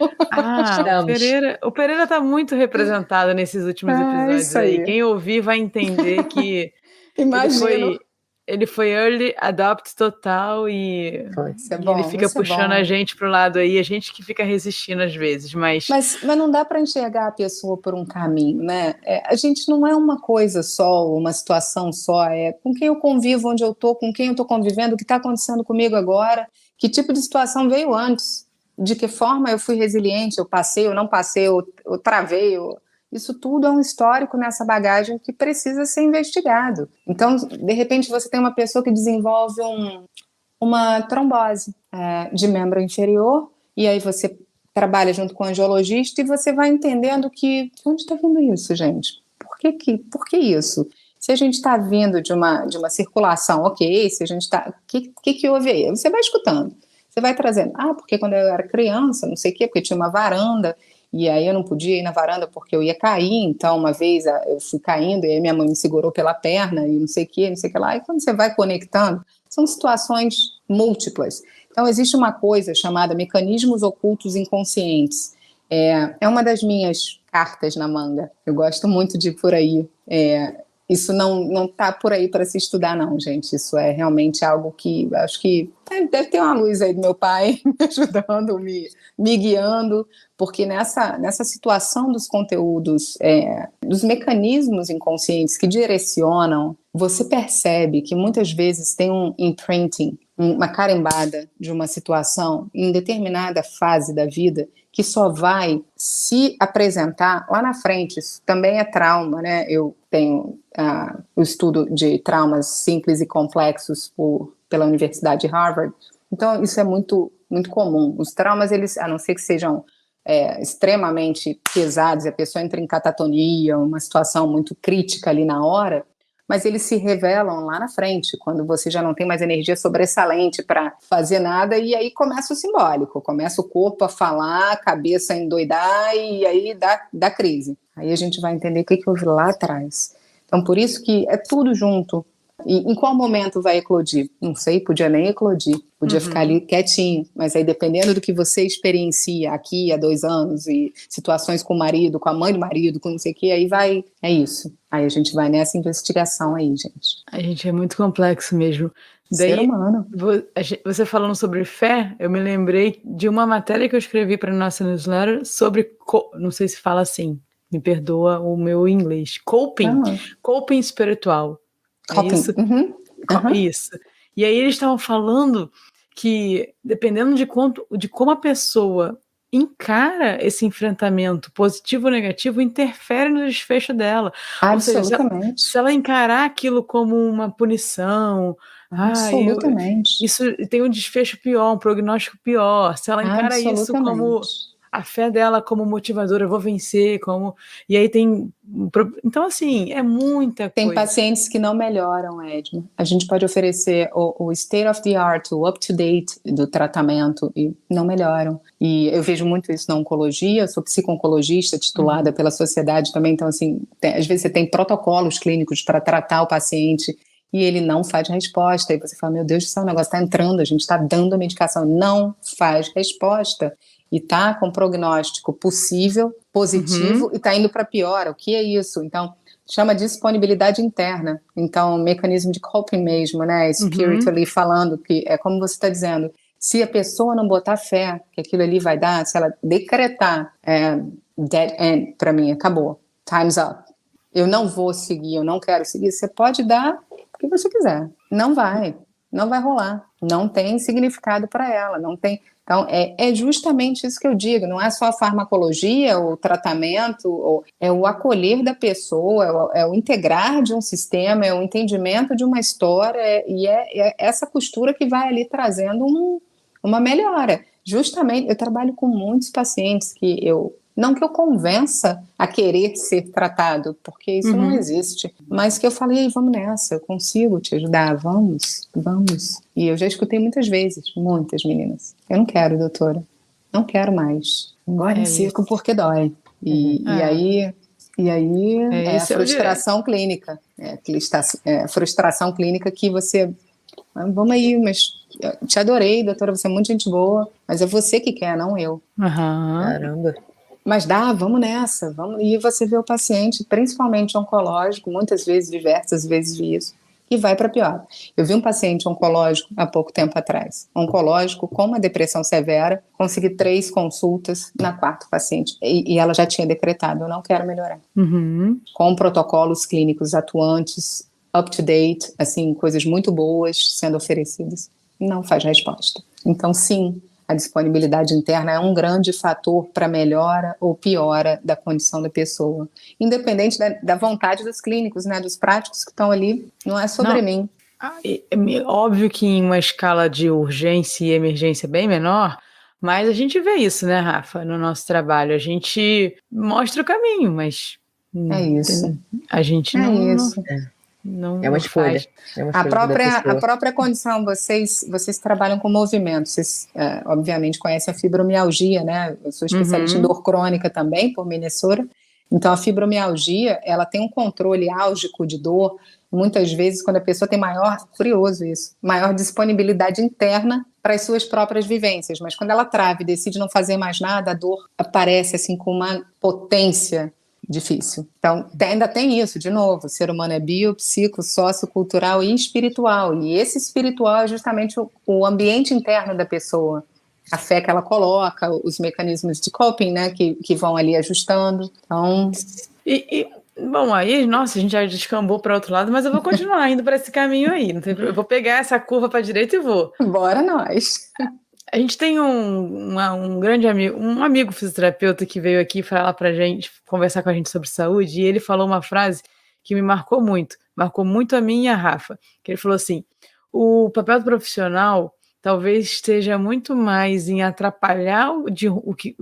B: O Pereira está muito representado nesses últimos episódios aí. Quem ouvir vai entender que ele foi early adopt total e ele fica puxando a gente para o lado aí, a gente que fica resistindo às vezes, mas
C: não dá para enxergar a pessoa por um caminho, né? A gente não é uma coisa só, uma situação só, é com quem eu convivo, onde eu estou, com quem eu estou convivendo, o que está acontecendo comigo agora, que tipo de situação veio antes, de que forma eu fui resiliente, eu passei, eu não passei, eu travei, isso tudo é um histórico nessa bagagem que precisa ser investigado. Então, de repente, você tem uma pessoa que desenvolve uma trombose de membro inferior, e aí você trabalha junto com o angiologista e você vai entendendo que onde está vindo isso, gente? Por que isso? Se a gente está vindo de uma circulação, ok, se a gente está... O que houve aí? Você vai escutando, você vai trazendo, porque quando eu era criança, não sei o quê, porque tinha uma varanda, e aí eu não podia ir na varanda porque eu ia cair, então uma vez eu fui caindo, e aí minha mãe me segurou pela perna, e não sei o que lá, e quando você vai conectando, são situações múltiplas. Então existe uma coisa chamada mecanismos ocultos inconscientes, é uma das minhas cartas na manga, eu gosto muito de ir por aí, isso não está por aí para se estudar não, gente, isso é realmente algo que acho que deve ter uma luz aí do meu pai me ajudando, me guiando, porque nessa situação dos conteúdos, dos mecanismos inconscientes que direcionam, você percebe que muitas vezes tem um imprinting, uma carimbada de uma situação em determinada fase da vida que só vai se apresentar lá na frente. Isso também é trauma, né? Eu tenho o estudo de traumas simples e complexos pela Universidade de Harvard, então isso é muito, muito comum. Os traumas, eles, a não ser que sejam extremamente pesados, e a pessoa entra em catatonia, uma situação muito crítica ali na hora, mas eles se revelam lá na frente, quando você já não tem mais energia sobressalente para fazer nada, e aí começa o simbólico, começa o corpo a falar, a cabeça a endoidar, e aí dá crise. Aí a gente vai entender o que houve lá atrás. Então, por isso que é tudo junto. E em qual momento vai eclodir? Não sei, podia nem eclodir, podia ficar ali quietinho, mas aí dependendo do que você experiencia aqui há 2 anos, e situações com o marido, com a mãe do marido, com não sei o que, aí vai, é isso. Aí a gente vai nessa investigação aí, gente.
B: A gente é muito complexo mesmo.
C: Ser humano.
B: Você falando sobre fé, eu me lembrei de uma matéria que eu escrevi para nossa newsletter sobre, não sei se fala assim, me perdoa o meu inglês, coping espiritual.
C: Coping.
B: É isso? Isso. E aí eles estavam falando que, dependendo de como a pessoa encara esse enfrentamento, positivo ou negativo, interfere no desfecho dela.
C: Absolutamente.
B: Ou seja, se ela encarar aquilo como uma punição,
C: absolutamente.
B: isso tem um desfecho pior, um prognóstico pior. Se ela encara isso como a fé dela como motivadora, eu vou vencer, e aí tem... Então, assim, é muita coisa.
C: Tem pacientes que não melhoram, Edna. A gente pode oferecer o state of the art, o up-to-date do tratamento e não melhoram. E eu vejo muito isso na oncologia, eu sou psico-oncologista titulada pela sociedade também, então, assim, às vezes você tem protocolos clínicos para tratar o paciente e ele não faz resposta. E você fala, meu Deus do céu, o negócio está entrando, a gente está dando a medicação, não faz resposta. E está com prognóstico possível, positivo, e está indo para pior. O que é isso? Então, chama disponibilidade interna. Então, mecanismo de coping mesmo, né? Spiritually falando, que é como você está dizendo, se a pessoa não botar fé que aquilo ali vai dar, se ela decretar dead end, para mim, acabou, time's up. Eu não vou seguir, eu não quero seguir. Você pode dar o que você quiser. Não vai rolar. Não tem significado para ela, não tem... Então, é justamente isso que eu digo, não é só a farmacologia, o tratamento, é o acolher da pessoa, é o integrar de um sistema, é o entendimento de uma história, e é essa costura que vai ali trazendo uma melhora. Justamente, eu trabalho com muitos pacientes que não que eu convença a querer ser tratado, porque isso não existe, mas que eu falei, vamos nessa, eu consigo te ajudar, vamos. E eu já escutei muitas vezes, muitas meninas, eu não quero, doutora, não quero mais, agora em circo porque dói. E aí é a frustração clínica, frustração clínica que você, vamos aí, mas eu te adorei, doutora, você é muito gente boa, mas é você que quer, não eu.
A: Caramba.
C: Mas vamos nessa, vamos. E você vê o paciente, principalmente oncológico, muitas vezes, diversas vezes vi isso, e vai para pior. Eu vi um paciente oncológico há pouco tempo atrás, oncológico com uma depressão severa, consegui 3 consultas na 4ª paciente, e ela já tinha decretado, eu não quero melhorar. Com protocolos clínicos atuantes, up to date, assim, coisas muito boas sendo oferecidas, não faz resposta. Então, sim, a disponibilidade interna é um grande fator para melhora ou piora da condição da pessoa. Independente da vontade dos clínicos, né, dos práticos que estão ali, não é sobre mim.
B: É óbvio que em uma escala de urgência e emergência bem menor, mas a gente vê isso, né, Rafa, no nosso trabalho. A gente mostra o caminho, mas
C: é isso.
B: A gente não
A: é uma escolha.
C: A própria condição, vocês trabalham com movimento, vocês obviamente conhecem a fibromialgia, né? Eu sou especialista em dor crônica também, por Minnesota. Então a fibromialgia, ela tem um controle álgico de dor, muitas vezes quando a pessoa tem maior disponibilidade interna para as suas próprias vivências, mas quando ela trava e decide não fazer mais nada, a dor aparece assim com uma potência difícil. Então, ainda tem isso, de novo, o ser humano é bio, psico, sociocultural e espiritual, e esse espiritual é justamente o ambiente interno da pessoa, a fé que ela coloca, os mecanismos de coping, né, que vão ali ajustando. Então...
B: Bom, aí, nossa, a gente já descambou para outro lado, mas eu vou continuar indo para esse caminho aí, eu vou pegar essa curva para a direita e vou.
C: Bora nós!
B: A gente tem um grande amigo, um amigo fisioterapeuta que veio aqui falar pra gente, conversar com a gente sobre saúde, e ele falou uma frase que me marcou muito a mim e a Rafa, que ele falou assim, o papel do profissional talvez esteja muito mais em atrapalhar o que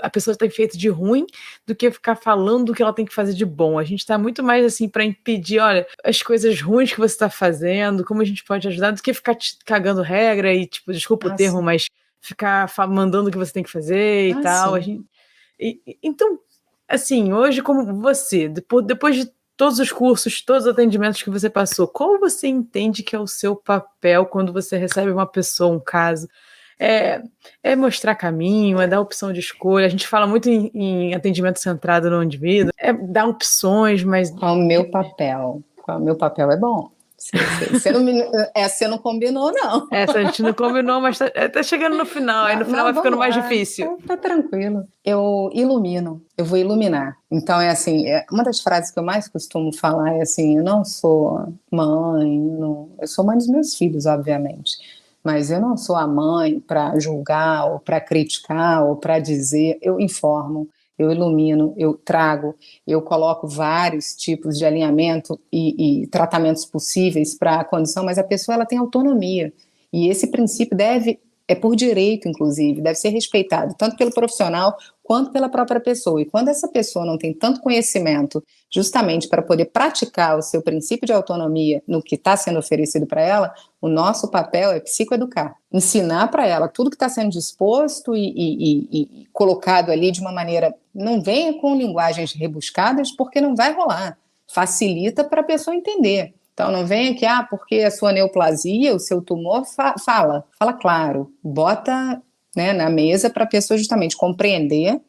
B: a pessoa tem feito de ruim do que ficar falando o que ela tem que fazer de bom. A gente está muito mais assim para impedir, olha, as coisas ruins que você está fazendo, como a gente pode ajudar, do que ficar cagando regra e, tipo, desculpa o termo, mas ficar mandando o que você tem que fazer e tal. Então, assim, hoje como você, depois de todos os cursos, todos os atendimentos que você passou, qual você entende que é o seu papel quando você recebe uma pessoa, um caso? É mostrar caminho, é dar opção de escolha. A gente fala muito em atendimento centrado no indivíduo, é dar opções, mas...
C: Qual o meu papel? Qual o meu papel é bom. Você não combinou, não.
B: Essa a gente não combinou, mas tá chegando no final, aí no final vai ficando mais difícil.
C: Tá tranquilo. Eu ilumino, eu vou iluminar. Então é assim, uma das frases que eu mais costumo falar é assim, eu não sou mãe, eu sou mãe dos meus filhos, obviamente, mas eu não sou a mãe para julgar, ou para criticar, ou para dizer, eu informo. Eu ilumino, eu trago, eu coloco vários tipos de alinhamento e tratamentos possíveis para a condição, mas a pessoa ela tem autonomia. E esse princípio é por direito, inclusive, deve ser respeitado, tanto pelo profissional quanto pela própria pessoa. E quando essa pessoa não tem tanto conhecimento, justamente para poder praticar o seu princípio de autonomia no que está sendo oferecido para ela, o nosso papel é psicoeducar, ensinar para ela tudo que está sendo disposto e colocado ali de uma maneira, não venha com linguagens rebuscadas, porque não vai rolar, facilita para a pessoa entender. Então não venha que, porque a sua neoplasia, o seu tumor, fala claro, bota, né, na mesa para a pessoa justamente compreender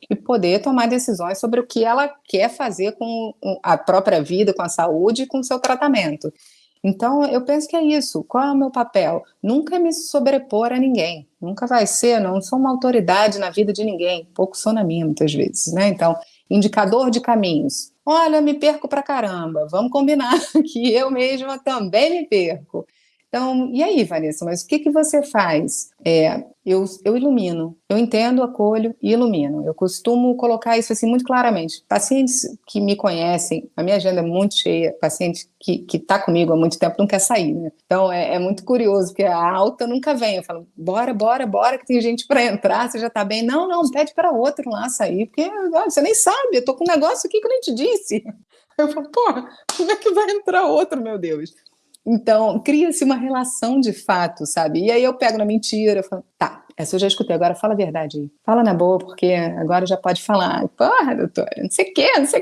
C: e poder tomar decisões sobre o que ela quer fazer com a própria vida, com a saúde e com o seu tratamento. Então, eu penso que é isso. Qual é o meu papel? Nunca me sobrepor a ninguém. Nunca vai ser, não sou uma autoridade na vida de ninguém. Pouco sou na minha, muitas vezes, né? Então, indicador de caminhos. Olha, me perco pra caramba. Vamos combinar que eu mesma também me perco. Então, e aí, Vanessa, mas o que você faz? Eu ilumino, eu entendo, acolho e ilumino. Eu costumo colocar isso assim muito claramente. Pacientes que me conhecem, a minha agenda é muito cheia, paciente que está comigo há muito tempo não quer sair, né? Então, é muito curioso, porque a alta nunca vem. Eu falo, bora, que tem gente para entrar, você já está bem. Não, pede para outro lá sair, porque você nem sabe, eu tô com um negócio aqui que eu nem te disse. Eu falo, como é que vai entrar outro, meu Deus? Então, cria-se uma relação de fato, sabe? E aí eu pego na mentira, eu falo, tá, essa eu já escutei, agora fala a verdade aí. Fala na boa, porque agora já pode falar. Porra, doutora, não sei o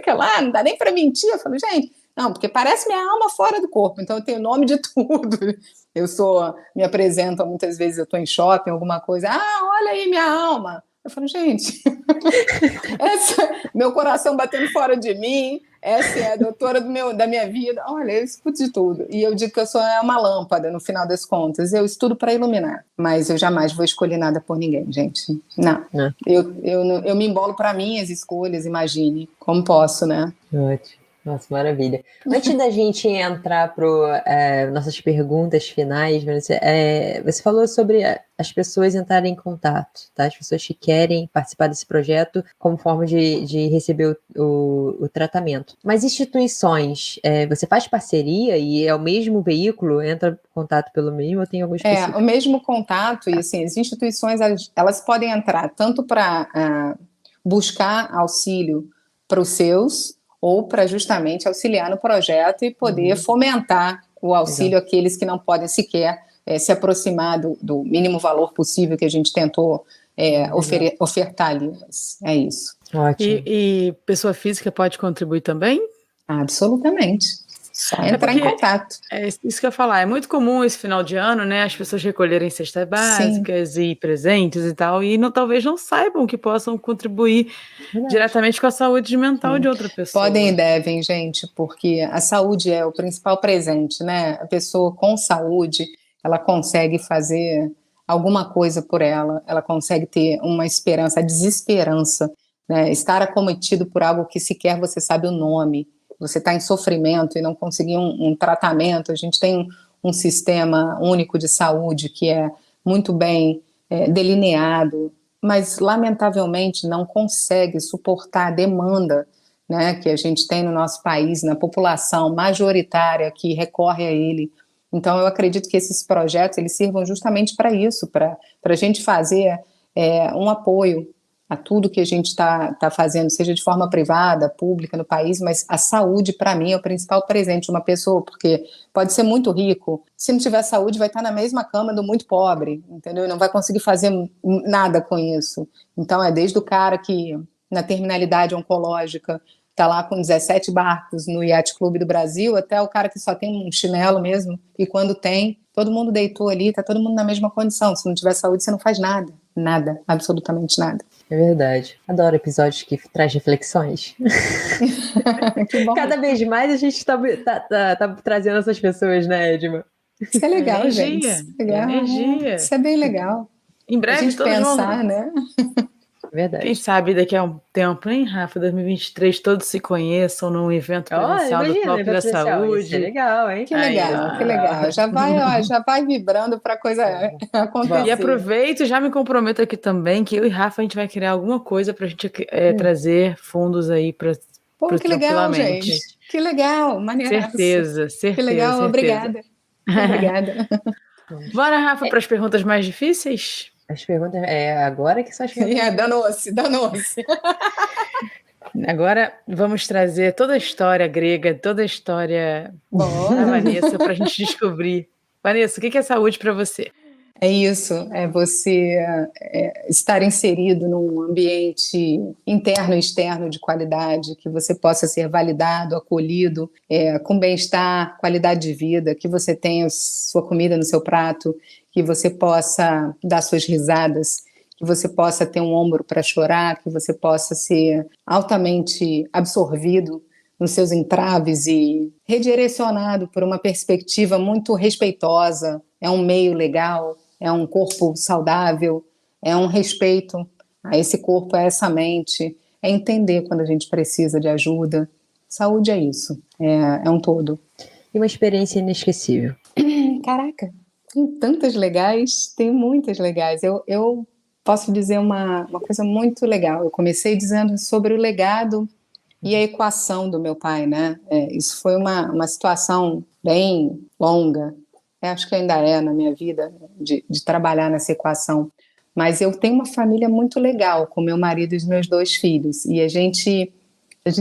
C: que lá, não dá nem pra mentir. Eu falo, gente, não, porque parece minha alma fora do corpo, então eu tenho nome de tudo. Me apresento muitas vezes, eu tô em shopping, alguma coisa, olha aí minha alma. Eu falo, gente, meu coração batendo fora de mim, essa é a doutora da minha vida. Olha, eu escuto de tudo. E eu digo que eu sou uma lâmpada, no final das contas. Eu estudo para iluminar, mas eu jamais vou escolher nada por ninguém, gente. Não. Eu me embolo para minhas escolhas, imagine. Como posso, né?
A: Ótimo. Nossa, maravilha. Antes da gente entrar para nossas perguntas finais, você falou sobre as pessoas entrarem em contato, tá? As pessoas que querem participar desse projeto como forma de receber o tratamento. Mas instituições, você faz parceria e é o mesmo veículo? Entra em contato pelo mesmo ou tem algum específico?
C: O mesmo contato, e assim, as instituições elas podem entrar tanto para buscar auxílio para os seus, ou para justamente auxiliar no projeto e poder fomentar o auxílio àqueles que não podem sequer se aproximar do mínimo valor possível que a gente tentou ofertar ali. É isso.
A: Ótimo.
B: E pessoa física pode contribuir também?
C: Absolutamente. Só entrar em contato.
B: É isso que eu ia falar. É muito comum esse final de ano, né? As pessoas recolherem cestas básicas e presentes e tal, e talvez não saibam que possam contribuir diretamente com a saúde mental de outra pessoa.
C: Podem e devem, gente, porque a saúde é o principal presente, né? A pessoa com saúde, ela consegue fazer alguma coisa por ela consegue ter uma esperança, a desesperança, né? Estar acometido por algo que sequer você sabe o nome. Você está em sofrimento e não conseguir um tratamento. A gente tem um sistema único de saúde que é muito bem delineado, mas lamentavelmente não consegue suportar a demanda, né, que a gente tem no nosso país, na população majoritária que recorre a ele. Então eu acredito que esses projetos eles sirvam justamente para isso, para a gente fazer um apoio a tudo que a gente está fazendo, seja de forma privada, pública no país, mas a saúde, para mim, é o principal presente de uma pessoa, porque pode ser muito rico, se não tiver saúde, vai estar na mesma cama do muito pobre, entendeu? E não vai conseguir fazer nada com isso. Então, desde o cara que, na terminalidade oncológica, tá lá com 17 barcos no Yacht Clube do Brasil, até o cara que só tem um chinelo mesmo, e quando tem, todo mundo deitou ali, tá todo mundo na mesma condição. Se não tiver saúde, você não faz nada. Nada, absolutamente nada.
A: É verdade. Adoro episódios que traz reflexões.
C: Que bom.
A: Cada vez mais a gente tá trazendo essas pessoas, né, Edma?
C: Isso é legal,
B: Energia,
C: gente. Isso é legal.
B: energia.
C: Isso é bem legal.
B: Em
C: A
B: breve,
C: gente
B: todos
C: pensar,
B: vão...
C: né?
A: Verdade.
B: Quem sabe daqui a um tempo, hein, Rafa? 2023, todos se conheçam num evento presencial do Top da Saúde.
A: Isso é legal, hein?
C: Que legal, que legal. Já vai vibrando para a coisa acontecer.
B: E aproveito e já me comprometo aqui também que eu e Rafa a gente vai criar alguma coisa para a gente trazer fundos aí para
C: Pô, que legal, gente. Que legal, maneiro.
B: Certeza.
C: Que legal, obrigada. Obrigada.
B: Bora, Rafa, para as perguntas mais difíceis?
A: As perguntas, agora que são as perguntas.
C: Danou-se.
B: Agora vamos trazer toda a história grega, toda a história da Vanessa para a gente descobrir. Vanessa, o que é saúde para você?
C: É isso, é você estar inserido num ambiente interno e externo de qualidade, que você possa ser validado, acolhido, com bem-estar, qualidade de vida, que você tenha sua comida no seu prato, que você possa dar suas risadas, que você possa ter um ombro para chorar, que você possa ser altamente absorvido nos seus entraves e redirecionado por uma perspectiva muito respeitosa, é um meio legal, é um corpo saudável, é um respeito a esse corpo, a essa mente, é entender quando a gente precisa de ajuda. Saúde é isso, é um todo.
A: E uma experiência inesquecível.
C: Caraca, tem tantas legais, tem muitas legais. Eu posso dizer uma coisa muito legal. Eu comecei dizendo sobre o legado e a equação do meu pai, né? Isso foi uma situação bem longa. Acho que ainda na minha vida, de trabalhar nessa equação. Mas eu tenho uma família muito legal, com meu marido e os meus 2 filhos. E a gente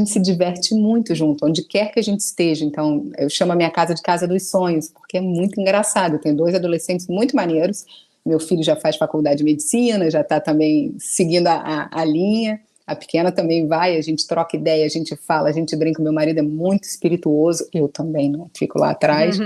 C: se diverte muito junto, onde quer que a gente esteja. Então, eu chamo a minha casa de casa dos sonhos, porque é muito engraçado. Eu tenho 2 adolescentes muito maneiros. Meu filho já faz faculdade de medicina, já está também seguindo a linha. A pequena também vai, a gente troca ideia, a gente fala, a gente brinca. Meu marido é muito espirituoso, eu também não fico lá atrás.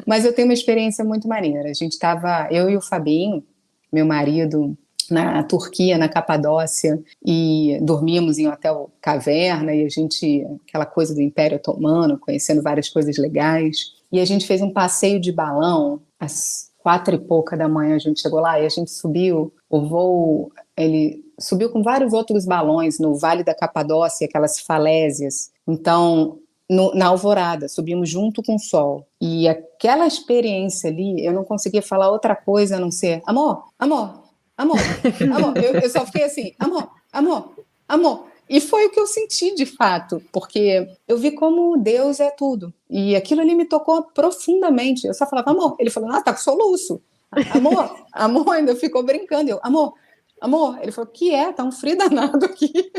C: Mas eu tenho uma experiência muito maneira. A gente estava, eu e o Fabinho, meu marido, na Turquia, na Capadócia, e dormíamos em um hotel caverna, e a gente, aquela coisa do Império Otomano, conhecendo várias coisas legais. E a gente fez um passeio de balão, às 4 e pouca da manhã a gente chegou lá, e a gente subiu, o voo, ele subiu com vários outros balões no Vale da Capadócia, aquelas falésias. Então, na alvorada, subimos junto com o sol. E aquela experiência ali, eu não conseguia falar outra coisa a não ser amor, amor, amor, amor. Eu só fiquei assim, amor, amor, amor. E foi o que eu senti de fato, porque eu vi como Deus é tudo. E aquilo ali me tocou profundamente. Eu só falava amor. Ele falou, tá com soluço. Amor, amor, ainda ficou brincando. Eu, amor, amor. Ele falou, tá um frio danado aqui.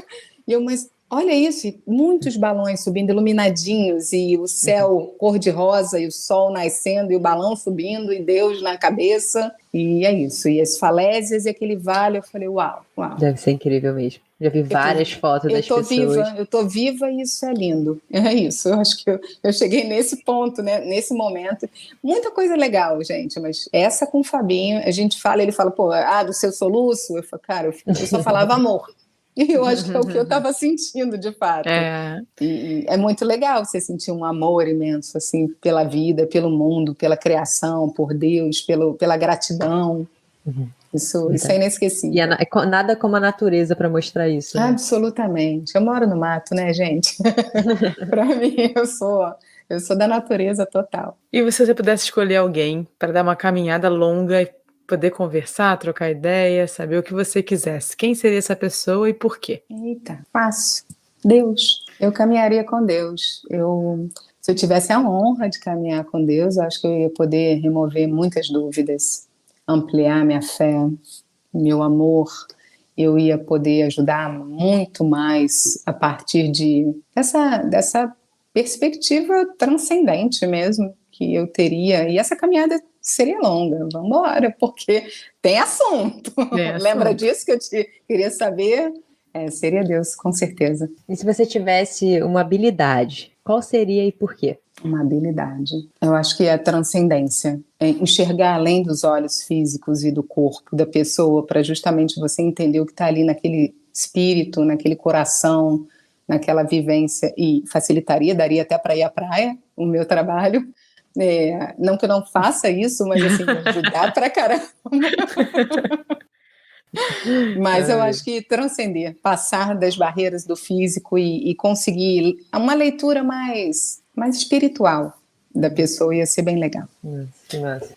C: E eu, mas olha isso, e muitos balões subindo, iluminadinhos, e o céu cor-de-rosa, e o sol nascendo, e o balão subindo, e Deus na cabeça, e é isso. E as falésias e aquele vale, eu falei, uau.
A: Deve ser incrível mesmo. Já vi várias fotos das pessoas.
C: Eu tô viva e isso é lindo. É isso, eu acho que eu cheguei nesse ponto, né, nesse momento. Muita coisa legal, gente, mas essa com o Fabinho, a gente fala, ele fala, do seu soluço? Eu falo, cara, eu só falava amor. E eu acho que é o que eu estava sentindo, de fato. E é muito legal você sentir um amor imenso, assim, pela vida, pelo mundo, pela criação, por Deus, pela gratidão. Isso é inesquecível.
A: E nada como a natureza para mostrar isso. Né?
C: Absolutamente. Eu moro no mato, né, gente? Para mim, eu sou da natureza total.
B: E se você pudesse escolher alguém para dar uma caminhada longa e poder conversar, trocar ideia, saber o que você quisesse, quem seria essa pessoa e por quê?
C: Eita, fácil. Deus. Eu caminharia com Deus. Se eu tivesse a honra de caminhar com Deus, eu acho que eu ia poder remover muitas dúvidas, ampliar minha fé, meu amor. Eu ia poder ajudar muito mais a partir dessa perspectiva transcendente mesmo que eu teria. E essa caminhada seria longa, vamos embora, porque tem assunto. Lembra disso que eu queria saber? Seria Deus, com certeza.
A: E se você tivesse uma habilidade, qual seria e por quê?
C: Uma habilidade. Eu acho que é a transcendência. É enxergar além dos olhos físicos e do corpo da pessoa, para justamente você entender o que está ali naquele espírito, naquele coração, naquela vivência, e facilitaria, daria até para ir à praia, o meu trabalho. Não que eu não faça isso, mas assim, ajudar pra caramba. Mas eu acho que transcender, passar das barreiras do físico e conseguir uma leitura mais espiritual da pessoa ia ser bem legal.
A: Nossa.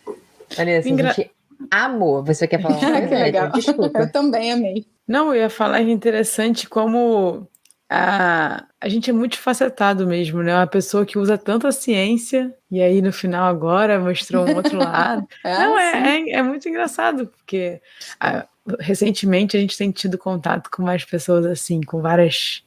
A: Vanessa, a gente amou. Você quer falar uma coisa?
C: Que legal.
A: Desculpa.
C: Eu também amei.
B: Não, eu ia falar que é interessante como a gente é multifacetado mesmo, né? Uma pessoa que usa tanto a ciência e aí no final agora mostrou um outro lado. É muito engraçado, porque recentemente a gente tem tido contato com mais pessoas assim, com várias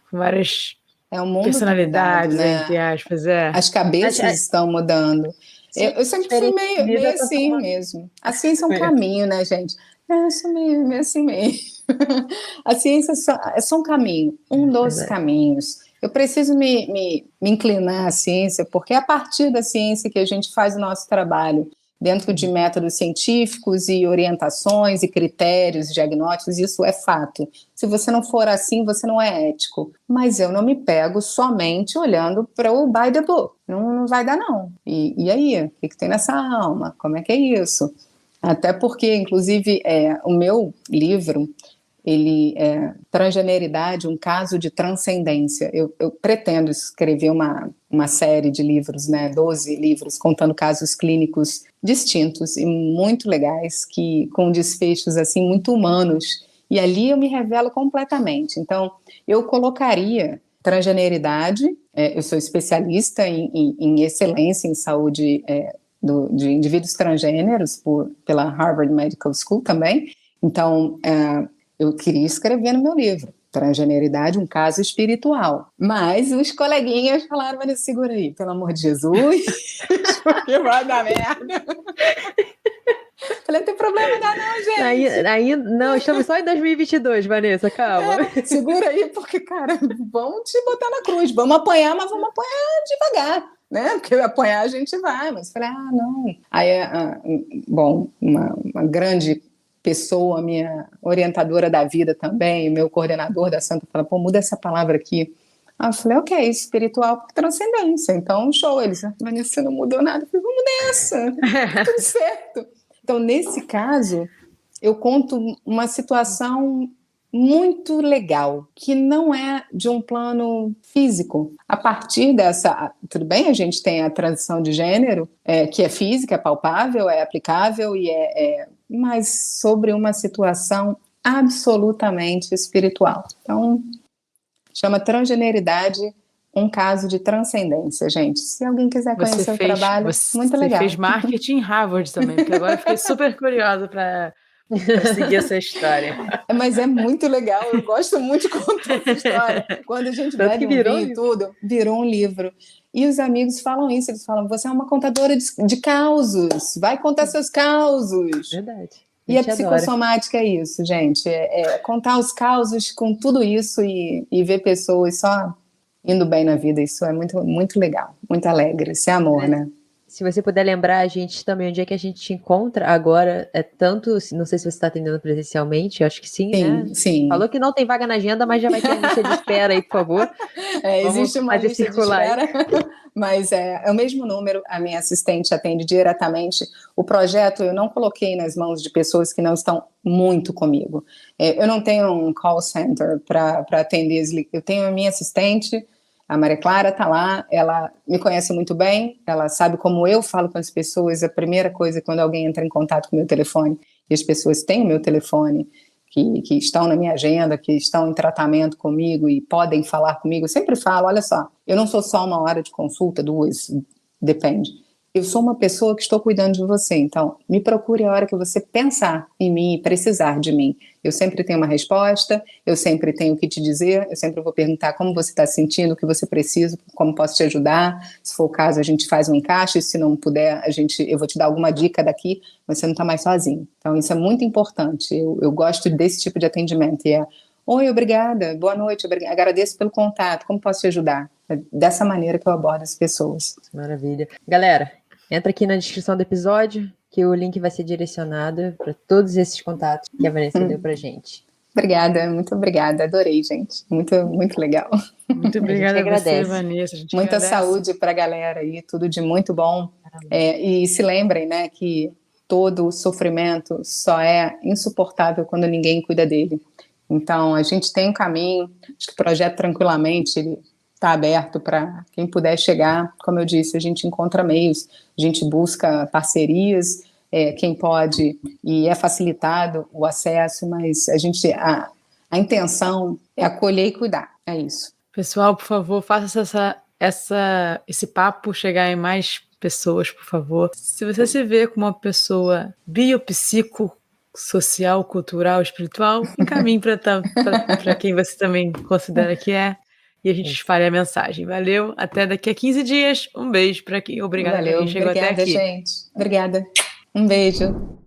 C: o mundo
B: personalidades,
C: tá mudando,
B: entre aspas.
C: As cabeças estão mudando. Sim, eu sempre fui meio assim mesmo. A ciência é um caminho, né, gente? Eu sou meio assim mesmo. A ciência é só um caminho, um dos caminhos. Eu preciso me inclinar à ciência, porque é a partir da ciência que a gente faz o nosso trabalho, dentro de métodos científicos e orientações e critérios diagnósticos, isso é fato. Se você não for assim, você não é ético. Mas eu não me pego somente olhando para o by the book. Não vai dar, não. E aí? O que tem nessa alma? Como é que é isso? Até porque, inclusive, o meu livro, ele é Transgeneridade, um caso de transcendência. Eu pretendo escrever uma série de livros, né, 12 livros, contando casos clínicos distintos e muito legais, com desfechos assim, muito humanos. E ali eu me revelo completamente. Então, eu colocaria transgeneridade, eu sou especialista em excelência em saúde de indivíduos transgêneros pela Harvard Medical School também. Então, eu queria escrever no meu livro, Transgeneridade, um caso espiritual. Mas os coleguinhas falaram, mas segura aí, pelo amor de Jesus, porque vai dar merda. Falei, não tem problema não, gente.
A: Não, estamos só em 2022, Vanessa, calma.
C: Segura aí, porque, cara, vamos te botar na cruz. Vamos apanhar, mas vamos apanhar devagar, né? Porque apanhar a gente vai. Mas falei, não. Aí, uma grande pessoa, minha orientadora da vida também, meu coordenador da Santa, fala, muda essa palavra aqui. Aí eu falei, ok, espiritual por transcendência. Então, show. Eles, Vanessa, você não mudou nada. Eu falei, vamos nessa, tá tudo certo. Então, nesse caso, eu conto uma situação muito legal, que não é de um plano físico. A partir dessa... Tudo bem, a gente tem a transição de gênero, que é física, é palpável, é aplicável, mas sobre uma situação absolutamente espiritual. Então, chama Transgeneridade, um caso de transcendência, gente. Se alguém quiser conhecer o trabalho, muito legal.
B: Você fez marketing em Harvard também, porque agora eu fiquei super curiosa para seguir essa história.
C: Mas é muito legal, eu gosto muito de contar essa história. Quando a gente bebe um vinho e tudo, virou um livro. E os amigos falam isso, eles falam, você é uma contadora de causos, vai contar seus causos.
A: Verdade.
C: E a psicossomática é isso, gente, é contar os causos com tudo isso e ver pessoas só indo bem na vida, isso é muito, muito legal, muito alegre, isso é amor, né?
A: Se você puder lembrar a gente também onde é que a gente te encontra agora, tanto, não sei se você está atendendo presencialmente, acho que sim, né?
C: Sim.
A: Falou que não tem vaga na agenda, mas já vai ter a lista de espera aí, por favor.
C: Existe uma lista de espera, mas é o mesmo número, a minha assistente atende diretamente. O projeto eu não coloquei nas mãos de pessoas que não estão muito comigo. Eu não tenho um call center para atender, eu tenho a minha assistente, a Maria Clara está lá, ela me conhece muito bem, ela sabe como eu falo com as pessoas. A primeira coisa é quando alguém entra em contato com o meu telefone, e as pessoas têm o meu telefone, que estão na minha agenda, que estão em tratamento comigo e podem falar comigo, eu sempre falo, olha só, eu não sou só 1 hora de consulta, 2, depende. Eu sou uma pessoa que estou cuidando de você, então me procure a hora que você pensar em mim e precisar de mim. Eu sempre tenho uma resposta, eu sempre tenho o que te dizer, eu sempre vou perguntar como você está se sentindo, o que você precisa, como posso te ajudar. Se for o caso, a gente faz um encaixe, se não puder, eu vou te dar alguma dica daqui, mas você não está mais sozinho. Então isso é muito importante, eu gosto desse tipo de atendimento, e é Oi, obrigada, boa noite, agradeço pelo contato, como posso te ajudar? É dessa maneira que eu abordo as pessoas.
A: Maravilha. Galera, entra aqui na descrição do episódio, que o link vai ser direcionado para todos esses contatos que a Vanessa deu pra gente.
C: Obrigada, muito obrigada, adorei, gente, muito, muito legal.
B: Muito obrigada a você,
A: agradece.
B: Vanessa.
C: Muita
B: agradece.
C: saúde para a galera aí, tudo de muito bom. E se lembrem, né, que todo sofrimento só é insuportável quando ninguém cuida dele. Então, a gente tem um caminho, acho que o projeto Tranquilamente, ele está aberto para quem puder chegar. Como eu disse, a gente encontra meios, a gente busca parcerias, quem pode, e é facilitado o acesso, mas a intenção é acolher e cuidar, é isso.
B: Pessoal, por favor, faça esse papo chegar em mais pessoas, por favor. Se você se vê como uma pessoa biopsico, social, cultural, espiritual, encaminhe para quem você também considera que é, e a gente espalha a mensagem. Valeu, até daqui a 15 dias. Um beijo para quem. Obrigada para quem chegou até aqui.
C: Valeu, obrigada, gente. Obrigada. Um beijo.